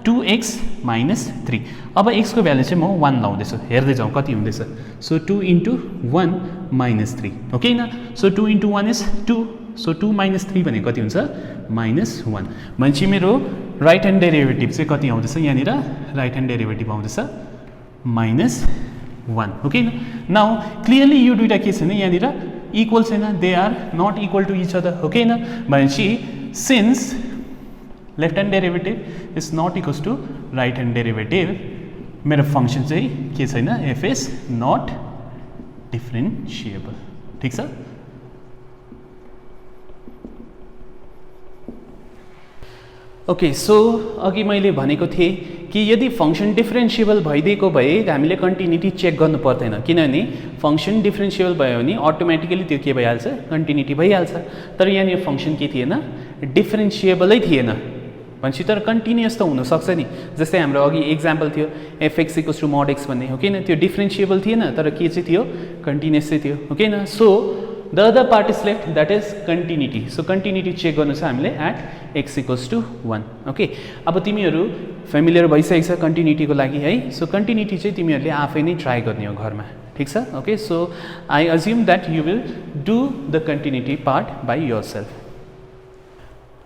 2x minus 3। अब x को भ्यालु चाहिँ म 1 लाउँदैछु हेर्दै जाउँ कति हुँदैछ। सो 2 into 1 minus 3 ओके न। So 2 into 1 is 2 so 2 minus 3 भनेको कति हुन्छ माइनस 1। भनेपछि मेरो राइट ह्यान्ड डेरिभेटिभ चाहिँ कति आउँदैछ यहाँनिर राइट ह्यान्ड डेरिभेटिभ आउँदैछ माइनस 1 ओके नाउ क्लियरली यो दुईटा के छैन यहाँनिर इक्वल छैन they are not equal to each other okay न। भनेपछि since left hand derivative is not equals to right hand derivative मेरो फङ्सन चाहिँ के छैन एफ इज नट डिफरेन्सिएबल ठिक छ। ओके सो अघि मैले भनेको थिएँ कि यदि फङ्सन डिफरेन्सिएबल भइदिएको भए हामीले कन्टिन्युटी चेक गर्नु पर्दैन किनभने फङ्सन डिफरेन्सिएबल भयो भने अटोमेटिकली त्यो के भइहाल्छ कन्टिन्युटी भइहाल्छ। तर यहाँनिर फङ्सन के थिएन डिफरेन्सिएबलै थिएन भनेपछि तर कन्टिन्युस त हुनसक्छ नि। जस्तै हाम्रो अघि इक्जाम्पल थियो f x equals to mod x भन्ने हो कि त्यो डिफरेन्सिएबल थिएन तर के चाहिँ थियो कन्टिन्युस चाहिँ थियो ओके न। So the other part is left that is continuity. So continuity check गर्नु छ हामीले at x equals to 1 okay. अब तिमीहरू फेमिलियर भइसकेको छ कन्टिन्युटीको लागि है। सो कन्टिन्युटी चाहिँ तिमीहरूले आफै नै ट्राई गर्ने हो घरमा ठिक छ okay. So I assume that you will do the continuity part by your self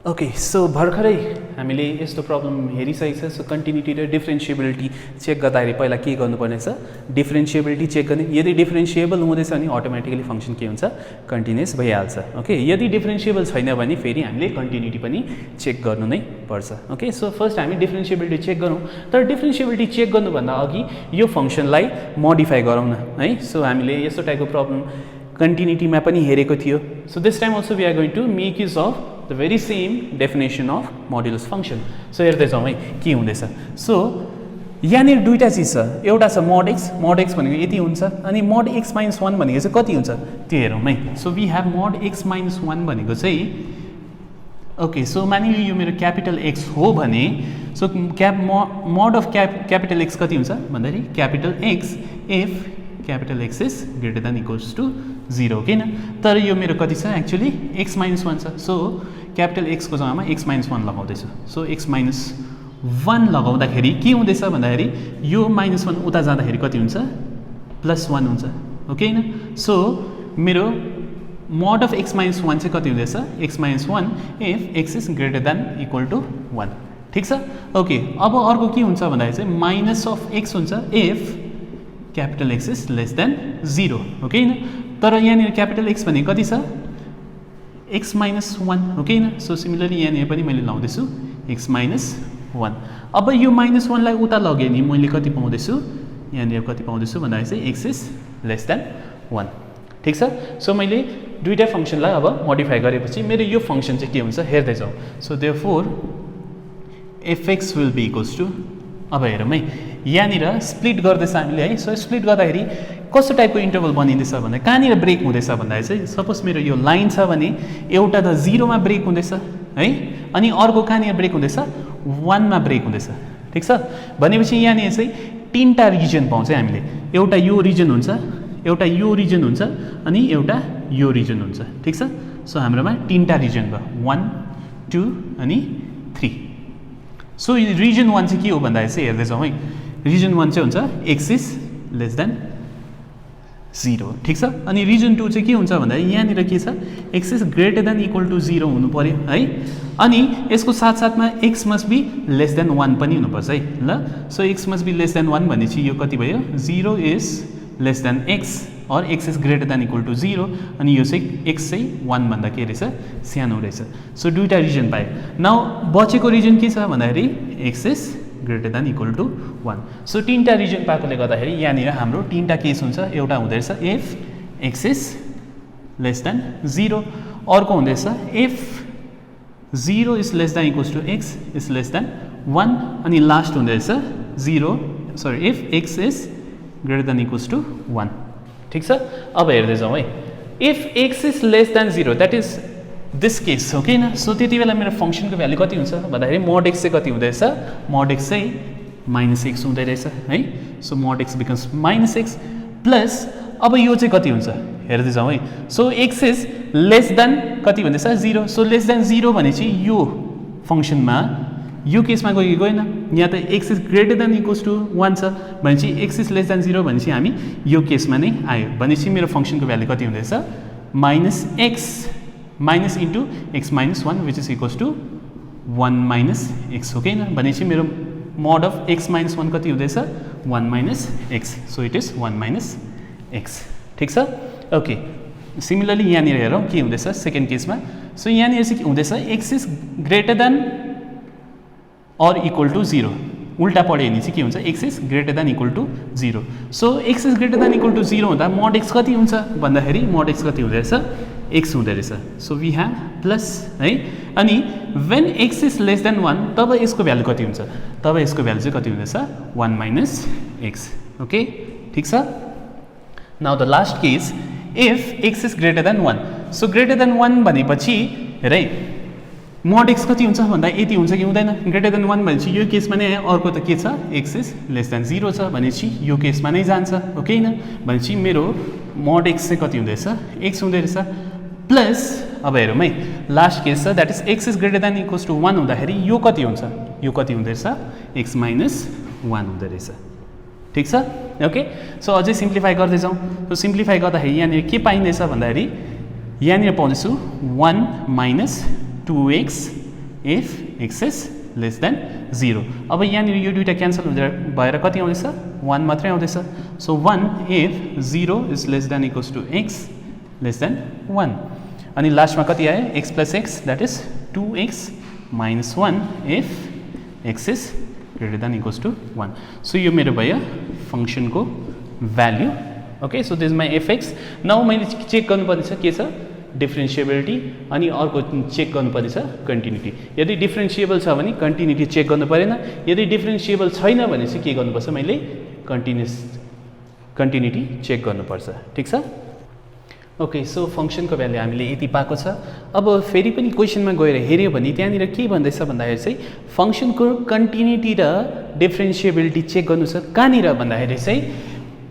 okay. So भर्खरै हामीले यस्तो प्रब्लम हेरिसकेको छ। सो कन्टिन्युटी र डिफरेन्सिएबिलिटी चेक गर्दाखेरि पहिला के गर्नुपर्ने छ डिफरेन्सिएबिलिटी चेक गर्ने। यदि डिफरेन्सिएबल हुँदैछ भने अटोमेटिकली फङ्सन के हुन्छ कन्टिन्युस भइहाल्छ ओके। यदि डिफरेन्सिएबल छैन भने फेरि हामीले कन्टिन्युटी पनि चेक गर्नु नै पर्छ ओके। सो फर्स्ट हामी डिफरेन्सिएबिलिटी चेक गरौँ तर डिफरेन्सिएबिलिटी चेक गर्नुभन्दा अघि यो फङ्सनलाई मोडिफाई गरौँ न है। सो हामीले यस्तो टाइपको प्रब्लम कन्टिन्युटीमा पनि हेरेको थियो। So this time also we are going to make use of the very same definition of modulus function। So हेर्दै जाउँ है के हुँदैछ। सो यहाँनिर दुईटा चिज छ एउटा छ मोड एक्स भनेको यति हुन्छ अनि मोड एक्स माइनस 1 भनेको चाहिँ कति हुन्छ त्यो हेरौँ है। So we have mod x minus 1 भनेको चाहिँ ओके। सो मानिलियो यो मेरो क्यापिटल एक्स हो भने so mod of capital x कति हुन्छ भन्दाखेरि capital x if capital x is greater than equals to 0 okay न। तर यो मेरो कति छ एक्चुअली एक्स माइनस 1 छ। सो क्यापिटल एक्सको जग्गामा एक्स माइनस 1 लगाउँदैछु। सो एक्स माइनस 1 लगाउँदाखेरि के हुँदैछ भन्दाखेरि यो माइनस 1 उता जाँदाखेरि कति हुन्छ प्लस 1 हुन्छ ओके न। सो मेरो मोड अफ एक्स माइनस 1 चाहिँ कति हुँदैछ x minus 1 if x is greater than equal to 1 ठिक छ ओके। अब अर्को के हुन्छ भन्दाखेरि चाहिँ माइनस अफ एक्स हुन्छ if capital x is less than 0 okay न। तर यहाँनिर क्यापिटल एक्स भनेको कति छ एक्स माइनस 1 ओके न। सो सिमिलरली यहाँनिर पनि मैले लाउँदैछु एक्स माइनस 1। अब यो माइनस 1 लाई उता लगेँ नि मैले कति पाउँदैछु यहाँनिर कति पाउँदैछु भन्दाखेरि चाहिँ एक्स इज लेस देन 1 ठिक छ। सो मैले दुईटा फङ्सनलाई अब मोडिफाई गरेपछि मेरो यो फङ्सन चाहिँ के हुन्छ हेर्दै जाउँ। So therefore f x will be equals to अब हेरौँ है यहाँनिर स्प्लिट गर्दैछ हामीले है। सो स्प्लिट गर्दाखेरि कस्तो टाइपको इन्टरभल बनिँदैछ भन्दा कहाँनिर ब्रेक हुँदैछ भन्दा चाहिँ सपोज मेरो यो लाइन छ भने एउटा त 0 मा ब्रेक हुँदैछ है, अनि अर्को कहाँनिर ब्रेक हुँदैछ 1 मा ब्रेक हुँदैछ, ठिक छ। भनेपछि यहाँनिर चाहिँ तीनटा रिजन पाउँछ हामीले, एउटा यो रिजन हुन्छ, एउटा यो रिजन हुन्छ, अनि एउटा यो रिजन हुन्छ, ठिक छ। सो हाम्रोमा तीनटा रिजन भयो 1 2 अनि 3। सो रिजन 1 चाहिँ के हो भन्दाखेरि चाहिँ हेर्दै जाउँ है, रिजन 1 चाहिँ हुन्छ x इज लेस देन 0, ठिक छ। अनि रिजन 2 चाहिँ के हुन्छ भन्दा यहाँनिर के छ x is greater than equal to 0 हुनु पर्यो है, अनि यसको साथसाथमा x must be less than 1 पनि हुनुपर्छ है ल। So x must be less than 1 भनेपछि यो कति भयो 0 is less than x or x is greater than equal to 0, अनि यो चाहिँ x चाहिँ 1 भन्दा के रहेछ सानो रहेछ। सो दुईटा रिजन पाएँ। नाउ बचेको रिजन के छ भन्दाखेरि x is greater than equal to 1। So तीनटा रिजन पाएकोले गर्दाखेरि यहाँनिर हाम्रो तीनटा केस हुन्छ, एउटा हुँदैछ if x is less than 0, अर्को हुँदैछ if 0 is less than equals to x is less than 1, अनि लास्ट हुँदैछ if x is greater than equals to 1, ठिक छ। अब हेर्दै जाउँ है, if x is less than 0 that is this case हो कि होइन। सो त्यति बेला मेरो फङ्सनको भ्यालु कति हुन्छ भन्दाखेरि मोड x चाहिँ कति हुँदैछ, मोड x चाहिँ -x हुँदै रहेछ है। सो मोड x बिकम्स -x प्लस अब यो चाहिँ कति हुन्छ हेर्दै जाउँ है। So x is less then कति भन्दैछ 0, सो लेस देन 0 भनेपछि यो फङ्सनमा यो केसमा गयो कि गएन, यहाँ त x is greater than equals to 1 छ भनेपछि x इज लेस देन 0 भनेपछि हामी यो केसमा नै आयो भनेपछि मेरो फङ्सनको भ्यालु कति हुँदैछ -x minus into x minus 1 which is equals to 1 minus x हो कि होइन। भनेपछि मेरो मोड अफ x माइनस 1 कति हुँदैछ 1 minus x, so it is 1 minus x, ठिक छ। ओके, सिमिलरली यहाँनिर हेरौँ के हुँदैछ सेकेन्ड केसमा। सो यहाँनिर चाहिँ के हुँदैछ x is greater than or equal to 0, उल्टा पढ्यो भने चाहिँ के हुन्छ x is greater than equal to 0। So x is greater than equal to 0 हुँदा मोड x कति हुन्छ भन्दाखेरि मोड x कति हुँदैछ x हुँदै रहेछ। सो वी ह्याभ प्लस है, अनि when x is less than 1 तब यसको भ्यालु कति हुन्छ, तब यसको भ्यालु चाहिँ कति हुँदैछ 1 माइनस x, ओके ठिक छ। Now the last case if x is greater than 1, so greater than 1 भनेपछि हेर है मोड x कति हुन्छ भन्दा यति हुन्छ कि हुँदैन, ग्रेटर देन 1 भनेपछि यो केसमा नै अर्को त के छ x इज लेस देन 0 छ भनेपछि यो केसमा नै जान्छ हो कि होइन। भनेपछि मेरो मोड x चाहिँ कति हुँदैछ x हुँदै रहेछ प्लस अब हेरौँ है लास्ट केस छ that is x is greater than equals to 1 हुँदाखेरि यो कति हुन्छ, यो कति हुँदै रहेछ x माइनस 1 हुँदै रहेछ, ठिक छ। ओके, सो अझै सिम्प्लिफाई गर्दै जाउँ। सो सिम्प्लिफाई गर्दाखेरि यहाँनिर के पाइँदैछ भन्दाखेरि यहाँनिर पाउँदैछु 1 minus 2x if x is less than 0। अब यहाँनिर यो दुईटा क्यान्सल हुँदै भएर कति आउँदैछ 1 मात्रै आउँदैछ। So 1 if 0 is less than equals to x less than 1, अनि लास्टमा कति आयो x plus x that is 2x minus 1 if x is greater than equals to 1। So यो मेरो भयो फङ्सनको value. Okay, so this my f x. Now मैले check गर्नुपर्ने छ के छ डिफ्रेन्सिएबिलिटी, अनि अर्को चेक गर्नुपर्ने छ कन्टिन्युटी। यदि डिफ्रेन्सिएबल छ भने कन्टिन्युटी चेक गर्नु परेन, यदि डिफ्रेन्सिएबल छैन भने चाहिँ के गर्नुपर्छ मैले कन्टिन्युटी चेक गर्नुपर्छ, ठिक छ। ओके, सो फङ्सनको भ्यालु हामीले यति पाएको छ। अब फेरि पनि क्वेसनमा गएर हेऱ्यो भने त्यहाँनिर के भन्दैछ भन्दाखेरि चाहिँ फङ्सनको कन्टिन्युटी र डिफ्रेन्सिएबिलिटी चेक गर्नु छ कहाँनिर भन्दाखेरि चाहिँ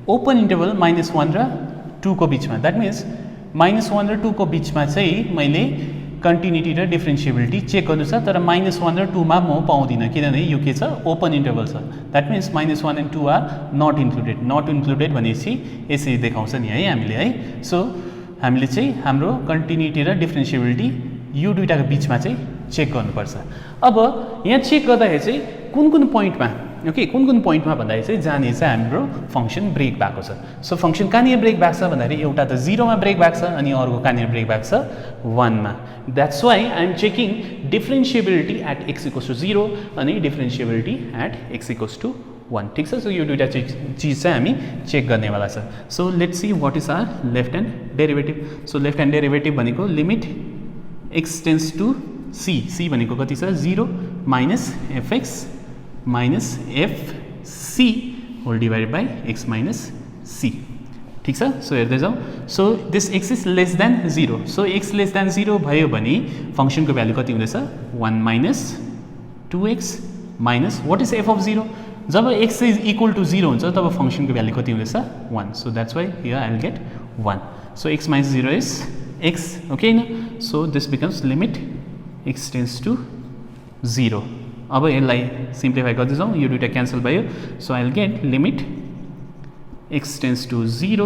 ओपन इन्टरभल -1 र 2 को बिचमा, द्याट मिन्स -1 र 2 को बिचमा चाहिँ मैले कन्टिन्युटी र डिफ्रेन्सिएबिलिटी चेक गर्नु छ, तर -1 र 2 मा म पाउँदिनँ किनभने यो के छ ओपन इन्टरभल छ। That means -1 and 2 are not included. Not included भनेपछि यसरी देखाउँछ नि है हामीले है। सो हामीले चाहिँ हाम्रो कन्टिन्युटी र डिफ्रेन्सिएबिलिटी यो दुईटाको बिचमा चाहिँ चेक गर्नुपर्छ। अब यहाँ चेक गर्दाखेरि चाहिँ कुन पोइन्टमा, ओके कुन पोइन्टमा भन्दाखेरि चाहिँ जहाँनिर चाहिँ हाम्रो फङ्सन ब्रेक भएको छ। सो फङ्सन कहाँनिर ब्रेक भएको छ भन्दाखेरि एउटा त 0 मा ब्रेक भएको छ अनि अर्को कहाँनिर ब्रेक भएको छ 1 मा। That's why I am checking differentiability at x equals to 0 अनि differentiability at x equals to 1, ठिक छ। सो यो दुईटा चिज चाहिँ हामी चेक गर्नेवाला छ। So let's see what is our left hand derivative. So left hand derivative भनेको limit x tends to c भनेको कति छ 0 minus fx minus fc whole divided by x minus c। ठीक छ सो हेर्दै जाउँ so this x is less than 0 so x less than 0 भयो भने फंक्शनको भ्यालु कति हुँदैछ 1 minus 2x minus what is f of 0 job x is equal to 0 हुन्छ तब फंक्शनको भ्यालु कति हुँदैछ 1 so that's why here I will get 1 so x minus 0 is x okay न so this becomes limit x tends to 0 अब यसलाई simplify गर्दै जाउँ यो दुईटा क्यान्सल भयो so I will get limit x tends to 0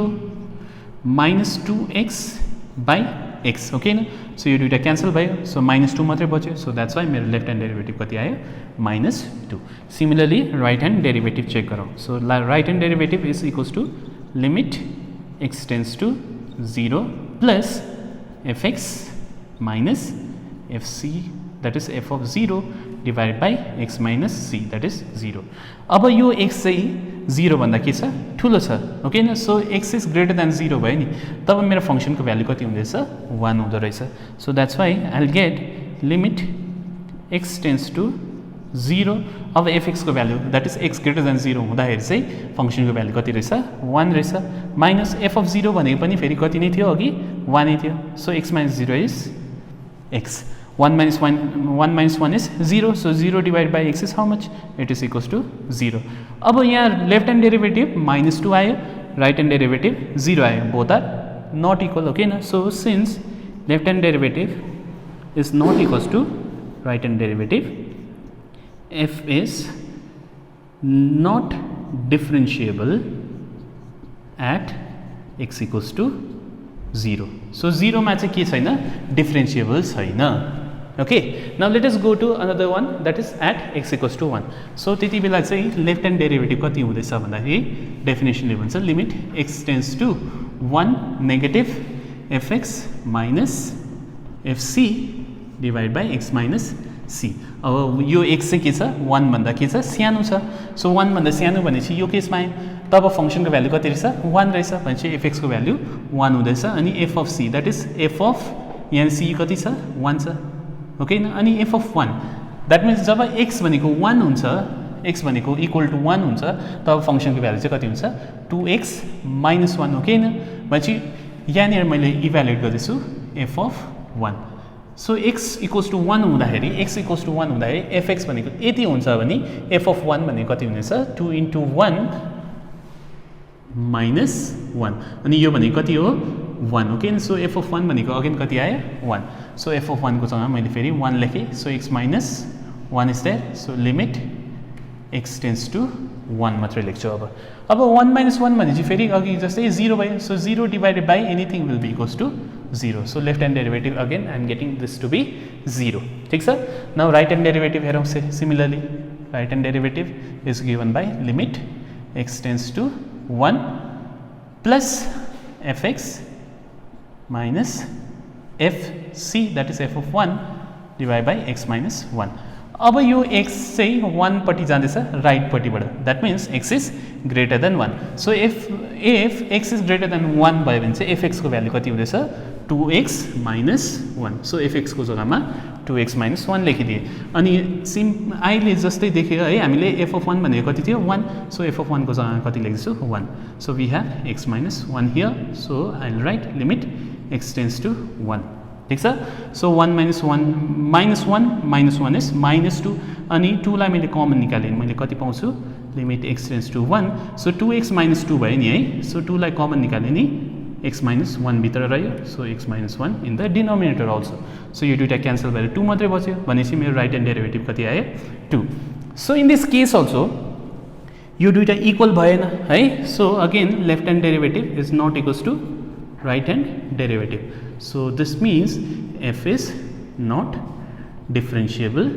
minus 2x by x okay na so यो दुईटा क्यान्सल भयो सो minus 2 मात्रै बच्यो सो दैट्स व्हाई मेरो लेफ्ट ह्यान्ड डेरिभेटिभ कति आयो -2 similarly right hand derivative check गरौँ so right hand derivative is equals to limit x tends to 0 plus fx minus fc that is f of 0 divided by x minus c that is 0 अब यो x चाहिँ 0 भन्दा के छ ठुलो छ okay न so x is greater than 0 भयो नि तब मेरो फंक्शनको भ्यालु कति हुँदैछ 1 हुँदो रहेछ so that's why I will get limit x tends to 0 अब fx को value that is x greater than 0 हुँदाखेरि चाहिँ फंक्शनको भ्यालु कति रहेछ 1 रहेछ माइनस f अफ 0 भनेको पनि फेरि कति नै थियो अघि 1 नै थियो so x minus 0 is x 1 minus 1 is 0 so 0 divided by x is how much it is equals to 0 अब यहाँ लेफ्ट ह्यान्ड डेरिभेटिभ -2 आयो राइट ह्यान्ड डेरिभेटिभ 0 आयो both are not equal okay न so since left hand derivative is not equals to right hand derivative f is not differentiable at x equals to 0 so 0 मा चाहिँ के छैन differentiable छैन okay now let us go to another one that is at x equals to 1 so त्यति बेला चाहिँ left hand derivative कति हुँदैछ भन्दाखेरि डेफिनेसनले भन्छ limit x tends to 1 negative fx minus fc divide by x minus c अब यो x चाहिँ के छ 1 भन्दा के छ सानो छ सो 1 भन्दा सानो भनेपछि यो केसमा आयो तब फंक्शनको भ्यालु कति रहेछ 1 रहेछ भनेपछि fx को भ्यालु 1 हुँदैछ अनि f of c that is f of यहाँ c कति छ 1 छ ओके न अनि f अफ 1 दैट मिन्स जब x भनेको 1 हुन्छ x भनेको इक्वल टु 1 हुन्छ तब फंक्शनको भ्यालु चाहिँ कति हुन्छ 2x माइनस 1 ओके न भनेपछि यहाँनिर मैले इभ्यालुएट गर्दैछु f of 1 so x equals to 1 हुँदाखेरि x इक्वल्स टु 1 हुँदाखेरि fx भनेको यति हुन्छ भने f अफ 1 भनेको कति हुनेछ 2 into 1 माइनस 1 अनि यो भनेको कति हो 1 ओके सो f अफ 1 भनेको अगेन कति आयो 1 सो f अफ 1 को जग्गामा मैले फेरि 1 लेखेँ so x minus 1 is there so limit x tends to 1 मात्रै लेख्छु अब 1 माइनस 1 भनेपछि फेरि अघि जस्तै 0 भयो so 0 divided by anything will be equals to 0 so left hand derivative again I am getting this to be 0 ठिक छ नाउ राइट ह्यान्ड डेरिभेटिभ हेरौँ similarly right hand derivative is given by limit x tends to 1 plus fx minus fc that is f of 1 divided by x minus 1 अब यो x चाहिँ 1 पट्टि जाँदैछ right पट्टिबाट that means x is greater than 1 so if x is greater than 1 भयो भने चाहिँ fx को भ्यालु कति हुँदैछ 2x minus 1 सो fx को जग्गामा 2x minus 1 लेखिदिए अनि अहिले जस्तै देख्यो है हामीले f of 1 भनेको कति थियो 1 सो f of 1 को जग्गामा कति लेख्दैछु 1 so we have x minus 1 here so I will write limit x tends to 1 ठीक छ सो 1 minus 1 minus 1 इज -2 अनि 2 लाई मैले कमन निकालेँ मैले कति पाउँछु limit x tends to 1 so 2x minus 2 भयो नि है सो 2 लाई कमन निकालेँ नि x minus 1 भित्र रह्यो so x minus 1 in the denominator also so यो दुईटा क्यान्सल भएर 2 मात्रै बच्यो भनेपछि मेरो राइट ह्यान्ड डेरिभेटिभ कति आयो 2 so in this case also यो दुईटा इक्वल भएन है so again left hand derivative is not equals to right hand derivative so this means f is not differentiable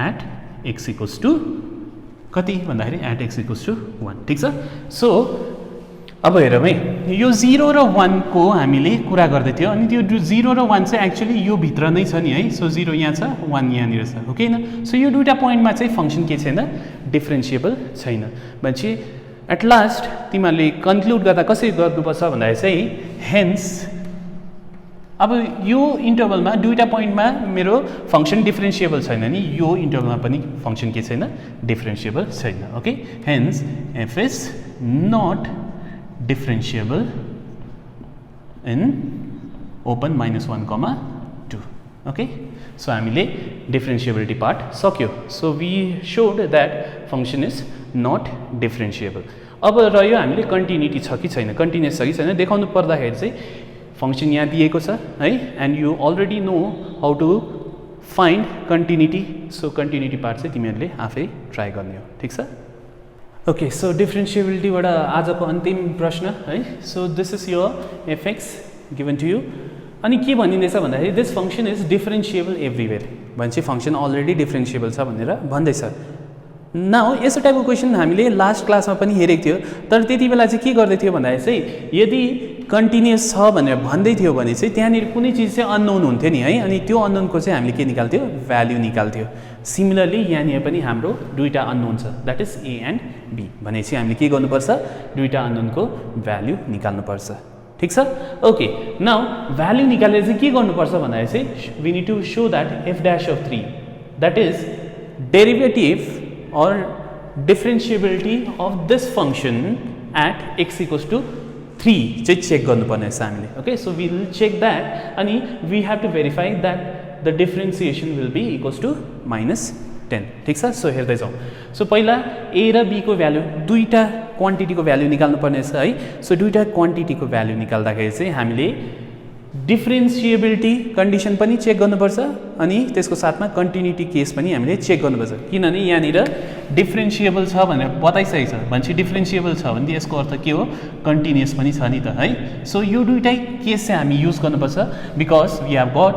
at x equals to कति भन्दाखेरि at x equals to 1 ठिक छ so अब हेरौँ है यो 0 र 1 को हामीले कुरा गर्दै थियो अनि त्यो 0 र 1 चाहिँ एक्चुअली यो भित्र नै छ नि है सो 0 यहाँ छ 1 यहाँनिर छ ओके न सो यो दुईटा पोइन्टमा चाहिँ फंक्सन के छैन डिफरेन्शिएबल छैन भनेपछि एट लास्ट तिमीहरूले कन्क्लुड गर्दा कसरी गर्नुपर्छ भन्दाखेरि चाहिँ हेन्स अब यो इन्टरभलमा दुईटा पोइन्टमा मेरो फंक्सन डिफरेन्शिएबल छैन नि यो इन्टरभलमा पनि फंक्सन के छैन डिफरेन्शिएबल छैन okay hence f is not differentiable in open -1, 2. Okay, so हामीले differentiability part सक्यो. So we showed that function is not differentiable. अब रह्यो हामीले कन्टिन्युटी छ कि छैन, कन्टिन्युअस छ कि छैन देखाउनु पर्दाखेरि चाहिँ फंक्शन यहाँ दिएको छ है, and you already know how to find continuity. So continuity part चाहिँ तिमीहरूले आफै ट्राई गर्ने हो. ठिक छ. ओके, सो डिफरेन्सिएबिलिटीबाट आजको अन्तिम प्रश्न है. So this is your f x given to you. अनि के भनिँदैछ भन्दाखेरि this function is differentiable everywhere भनेपछि फंक्शन अलरेडी डिफरेन्सिएबल छ भनेर भन्दैछ. नाउ यस्तो टाइपको क्वेसन हामीले लास्ट क्लासमा पनि हेरेको थियो, तर त्यति बेला चाहिँ के गर्दै थियो भन्दाखेरि चाहिँ यदि कन्टिन्युअस छ भनेर भन्दै थियो भने चाहिँ त्यहाँनिर कुनै चिज चाहिँ अननोन हुन्थ्यो नि है, अनि त्यो अननोनको चाहिँ हामीले के निकाल्थ्यो, भ्याल्यु निकाल्थ्यो. सिमिलरली यहाँनिर पनि हाम्रो दुईवटा अननोन छ, that is a and b. भनेपछि हामीले के गर्नुपर्छ, दुईवटा अननोनको भ्याल्यु निकाल्नुपर्छ. ठिक छ. ओके, नाउ भ्याल्यु निकालेर चाहिँ के गर्नुपर्छ भन्दाखेरि चाहिँ we need to show that f dash of 3 that is derivative or differentiability of this function at x equals to 3 चाहिँ चेक गर्नुपर्ने छ हामीले. Okay, so we will check that अनि we have to verify that the differentiation will be equals to -10. ठिक छ. So हेर्दै जाउँ. So पहिला ए र बी को भ्यालु, दुईवटा क्वान्टिटीको भ्यालु निकाल्नु पर्ने छ है. सो दुईवटा क्वान्टिटीको भ्यालु निकाल्दाखेरि चाहिँ हामीले डिफरेन्सिएबिलिटी कन्डिसन पनि चेक गर्नुपर्छ अनि त्यसको साथमा कन्टिन्युटी केस पनि हामीले चेक गर्नुपर्छ. किनभने यहाँनिर डिफरेन्सिएबल छ भनेर बताइसकेको छ भनेपछि डिफरेन्सिएबल छ भने यसको अर्थ के हो, कन्टिन्युअस पनि छ नि त है. सो यो दुईटै केस चाहिँ हामी युज गर्नुपर्छ because we have got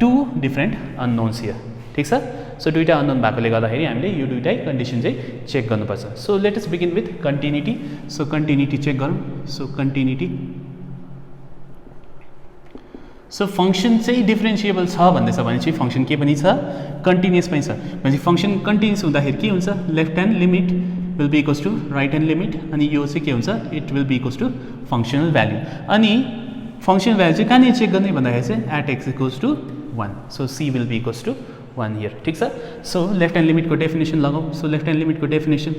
2 different unknowns here. ठिक छ. सो दुईवटा अननोन भएकोले गर्दाखेरि हामीले यो दुईटै कन्डिसन चाहिँ चेक गर्नुपर्छ. So let us begin with continuity. So continuity check गरौँ. सो कन्टिन्युटी, सो फंक्शन चाहिँ डिफरेन्सिएबल छ भन्दैछ भनेपछि फंक्शन के पनि छ, कन्टिन्युअस पनि छ. भनेपछि फंक्शन कन्टिन्युअस हुँदाखेरि के हुन्छ, left hand limit will be equals to right hand limit अनि यो चाहिँ के हुन्छ, it will be equals to functional value. अनि फंक्सनल भ्याल्यु चाहिँ कहाँनिर चेक गर्ने भन्दाखेरि चाहिँ at x equals to 1. So c will be equals to 1 here. ठिक छ. सो लेफ्ट ह्यान्ड लिमिटको डेफिनेसन लगाऊ. सो लेफ्ट ह्यान्ड लिमिटको definition,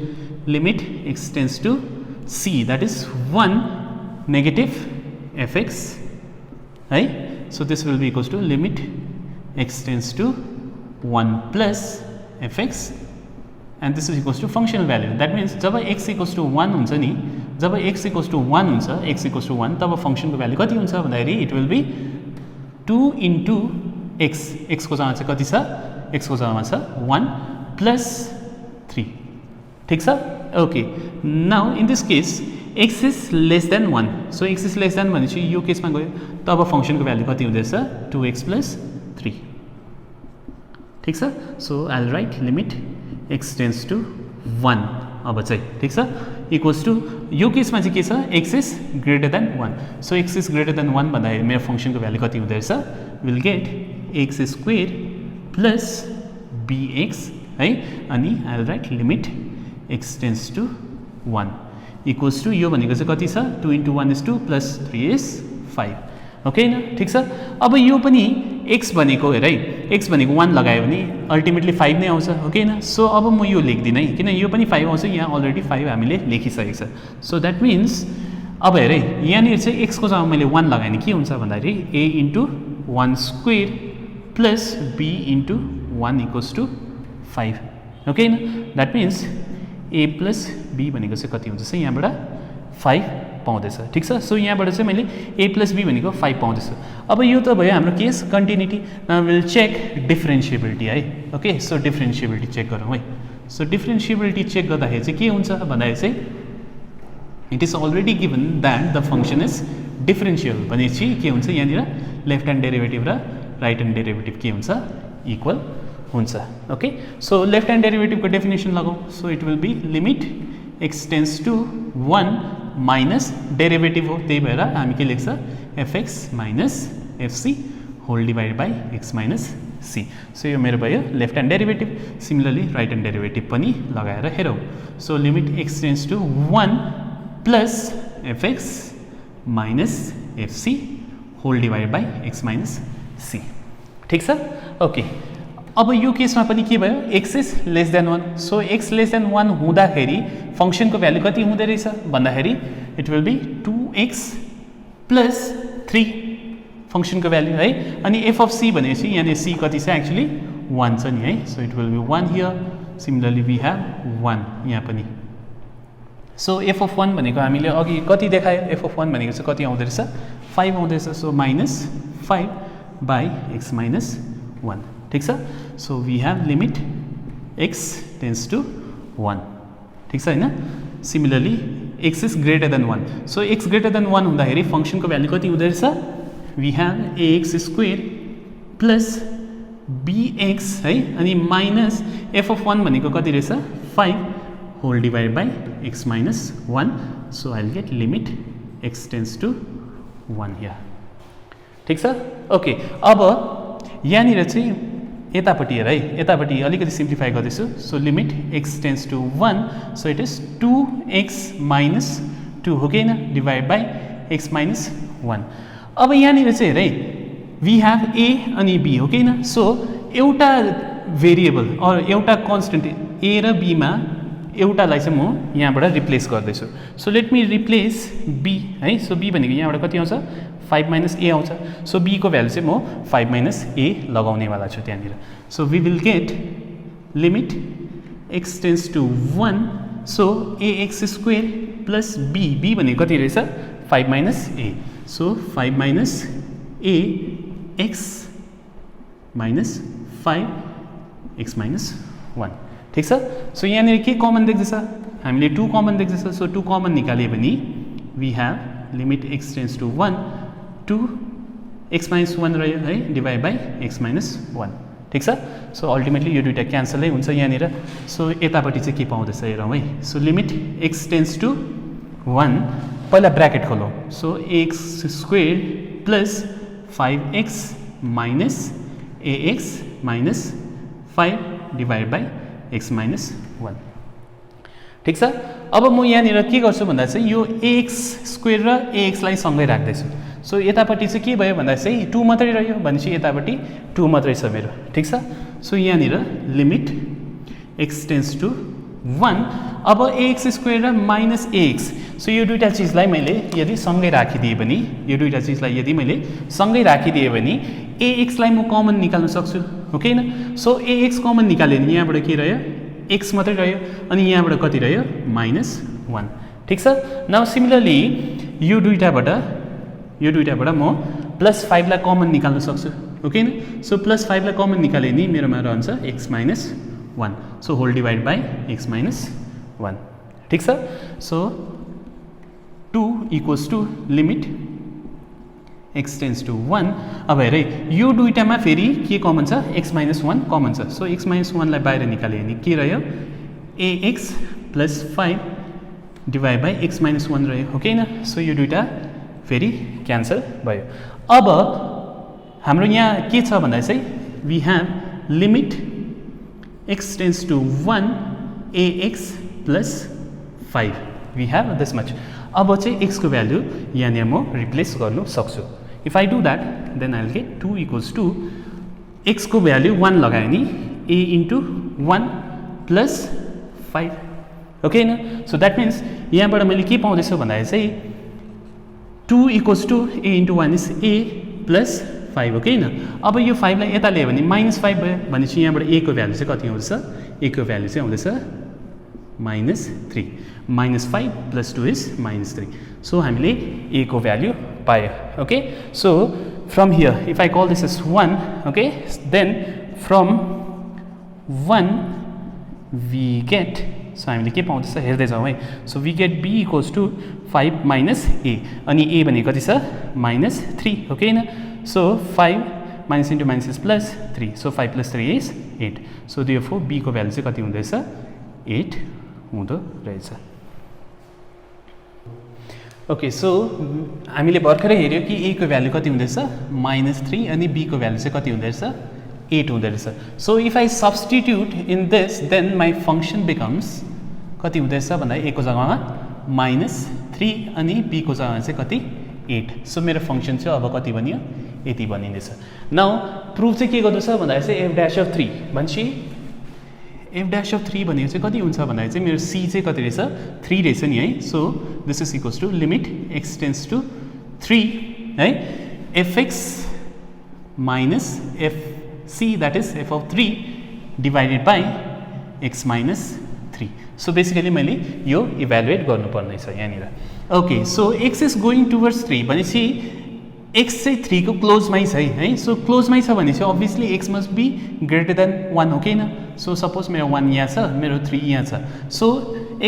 limit x tends to c that is 1 negative FX है. So this will be equals to limit x tends to 1 plus fx and this is equals to functional value. That means जब x equals to 1 हुन्छ नि, जब x equals to 1 हुन्छ, x equals to 1 तब function को value कति हुन्छ भन्दाखेरि it will be 2 into x. x को जग्गामा चाहिँ कति छ, x को जग्गामा छ 1 plus 3. ठिक छ. Okay, now in this case x is less than 1. So x is less than भनेपछि यो केसमा गयो तब फंक्शनको भ्यालु कति हुँदैछ, 2x plus 3. ठिक छ. So I will write limit x tends to 1 अब चाहिँ. ठिक छ. इक्वल्स टु यो केसमा चाहिँ के छ, x is greater than 1. So x is greater than 1 भन्दाखेरि मेरो फंक्शनको भ्यालु कति हुँदैछ, will get x square plus bx है. अनि I will write limit x tends to 1 equals to यो भनेको चाहिँ कति छ, 2 into 1 is 2 plus 3 is 5. Okay न. ठिक छ. अब यो पनि x भनेको हेर है, x भनेको 1 लगायो भने अल्टिमेटली 5 नै आउँछ. ओके न. सो अब म यो लेख्दिनँ है किन यो पनि 5 आउँछ, यहाँ अलरेडी 5 हामीले लेखिसकेको छ. सो द्याट मिन्स अब हेर है यहाँनिर चाहिँ x को जग्गामा मैले 1 लगाएँ भने के हुन्छ भन्दाखेरि a into 1 square plus b into 1 equals to 5. Okay न. That means a plus b भनेको चाहिँ कति हुन्छ चाहिँ यहाँबाट 5 पाउँदैछ. ठिक छ. सो यहाँबाट चाहिँ मैले a प्लस b भनेको 5 पाउँदैछु. अब यो त भयो हाम्रो case continuity. Now will check differentiability है. ओके, सो डिफरेन्सिएबिलिटी चेक गरौँ है. सो डिफरेन्सिएबिलिटी चेक गर्दाखेरि चाहिँ के हुन्छ भन्दाखेरि चाहिँ it is already given that the function is differentiable भनेपछि के हुन्छ यहाँनिर लेफ्ट ह्यान्ड डेरिभेटिभ र राइट ह्यान्ड डेरिभेटिभ के हुन्छ, इक्वल हुन्छ. ओके, सो लेफ्ट ह्यान्ड डेरिभेटिभको डेफिनेसन लगाऊ. So it will be limit x tends to 1 minus derivative हो त्यही भएर हामी के लेख्छ, fx minus fc whole divide by x minus c. So यो मेरो भयो left hand derivative. Similarly right hand derivative पनि लगाएर हेरौँ. So limit x tends to 1 plus fx minus fc whole divide by x minus c. ठिक छ. Okay, अब यो केसमा पनि के भयो, x is less than 1. So x less than 1 हुँदाखेरि फंक्शनको भ्यालु कति हुँदै रहेछ भन्दाखेरि it will be 2x plus 3 फंक्शनको भ्यालु है अनि f अफ c भनेपछि यहाँ c कति छ एक्चुअली 1 छ नि है so it will be 1 here similarly we have 1 यहाँ पनि सो f अफ 1 भनेको हामीले अघि कति देखायो f अफ 1 भनेको चाहिँ कति आउँदै रहेछ 5 आउँदै रहेछ so minus 5 by x minus 1 ठीक छ so we have limit x tends to 1 ठीक छ हैन similarly x is greater than 1 so x greater than 1 हुँदाखेरि फंक्शनको भ्यालु कति हुँदै रहेछ we have ax square plus bx है अनि माइनस f अफ 1 भनेको कति रहेछ 5 whole divided by x minus 1 so I will get limit x tends to 1 here ठीक छ ओके अब यहाँनिर चाहिँ यतापट्टि हेर है यतापट्टि अलिकति सिम्प्लिफाई गर्दैछु so limit x tends to 1 so it is 2x minus 2 हो कि हैन डिवाइड बाई x माइनस 1 अब यहाँनिर चाहिँ हेर है वी हेभ a अनि b हो कि हैन सो एउटा भेरिएबल अर एउटा कन्स्टेन्ट a र b मा एउटालाई चाहिँ म यहाँबाट रिप्लेस गर्दैछु so let me replace b है सो b भनेको यहाँबाट कति आउँछ 5 माइनस a आउँछ सो b को भ्यालु चाहिँ म 5 माइनस a लगाउनेवाला छु त्यहाँनिर so we will get limit x tends to 1 so ax square plus b भनेको कति रहेछ 5 minus a so 5 minus a x minus 5 x minus 1 ठीक छ सो यहाँनिर के कमन देख्दैछ हामीले 2 कमन देख्दैछ सो 2 कमन निकाल्यो भने we have limit x tends to 1 2 x minus 1 रह्यो है डिवाइड बाई x माइनस 1 ठीक छ सो अल्टिमेटली यो दुईटा क्यान्सलै हुन्छ यहाँनिर सो यतापट्टि चाहिँ के पाउँदैछ हेरौँ है so limit x tends to 1 पहिला ब्र्याकेट खोलौँ so x square plus 5x minus ax minus 5 divide by x minus 1 ठीक छ अब म यहाँनिर के गर्छु भन्दा चाहिँ यो ax स्क्वायर र ax लाई सँगै राख्दैछु सो यतापट्टि चाहिँ के भयो भन्दा चाहिँ 2 मात्रै रह्यो भनेपछि यतापट्टि 2 मात्रै छ मेरो ठीक छ सो यहाँनिर लिमिट x टेन्ड्स टु 1 अब ax स्क्वायर र माइनस ax सो यो दुईटा चिजलाई मैले यदि सँगै राखिदिए भने यो दुईटा चिजलाई यदि मैले सँगै राखिदिए भने ax लाई म कमन निकाल्न सक्छु हो कि हैन सो ax कमन निकाल्यो भने यहाँबाट के रह्यो x मात्रै रह्यो अनि यहाँबाट कति रह्यो माइनस 1 ठीक छ नाउ सिमिलरली यो दुईटाबाट म प्लस 5 लाई कमन निकाल्न सक्छु हो कि हैन सो प्लस 5 लाई कमन निकाल्यो भने मेरोमा रहन्छ x minus 1 so whole divide by x minus 1 ठीक छ so 2 equals to limit x tends to 1 अब हेर यो दुईटामा फेरि के कमन छ x माइनस 1 कमन छ सो x माइनस 1 लाई बाहिर निकाल्यो भने के रह्यो ax plus 5 divide by x minus 1 रह्यो हो कि हैन सो यो दुईटा फेरि क्यान्सल भयो अब हाम्रो यहाँ के छ भन्दा चाहिँ we have limit x tends to 1 ax plus 5 we have this much अब चाहिँ x को भ्यालु यहाँनिर म रिप्लेस गर्नु सक्छु if I do that then I will get 2 equals to x को भ्यालु 1 लगायो नि a इन्टु 1 प्लस 5 ओके हैन सो द्याट मिन्स यहाँबाट मैले के पाउँदैछु भन्दा चाहिँ 2 equals to a into 1 is a plus 5 हो कि हैन अब यो 5 लाई यता ल्यायो भने माइनस 5 भयो भनेपछि यहाँबाट a को भ्यालु चाहिँ कति आउँछ a को भ्यालु चाहिँ आउँदैछ minus 3 minus 5 plus 2 is minus 3 so हामीले a को भ्यालु पायो okay so from here if I call this is 1 okay then from 1 we get so हामीले के पाउँदैछ हेर्दै जाउँ है so we get b equals to 5 minus a अनि a भनेको कति छ माइनस 3 हो कि हैन so 5 minus into minus is plus 3 so 5 plus 3 is 8 so therefore b को भ्यालु चाहिँ कति हुँदैछ 8 हुँदो रहेछ ओके सो हामीले भर्खरै हेर्यो कि a को भ्यालु कति हुँदैछ माइनस 3 अनि b को भ्यालु चाहिँ कति हुँदैछ 8 हुँदो रहेछ so if I substitute in this then my function becomes कति हुँदैछ भन्दा a को जग्गामा माइनस 3 अनि b को जग्गामा चाहिँ कति 8 सो मेरो फङ्सन चाहिँ अब कति बनियो यति बनिँदैछ नाउ प्रुफ चाहिँ के गर्दैछ भन्दा चाहिँ f dash of 3 भनेपछि एफ ड्यास अफ 3 भनेको चाहिँ कति हुन्छ भन्दाखेरि चाहिँ मेरो सी चाहिँ कति रहेछ 3 रहेछ नि है so this is equals to limit x tends to 3 है f x minus f c that is f of 3 divided by x minus 3 so basically मैले यो इभ्यालुएट गर्नुपर्ने छ यहाँनिर okay so x is going towards 3 भनेपछि एक्स चाहिँ 3 को क्लोजमै छ है सो क्लोजमै छ भनेपछि obviously x must be greater than 1 हो कि होइन सो सपोज मेरो 1 यहाँ छ मेरो 3 यहाँ छ so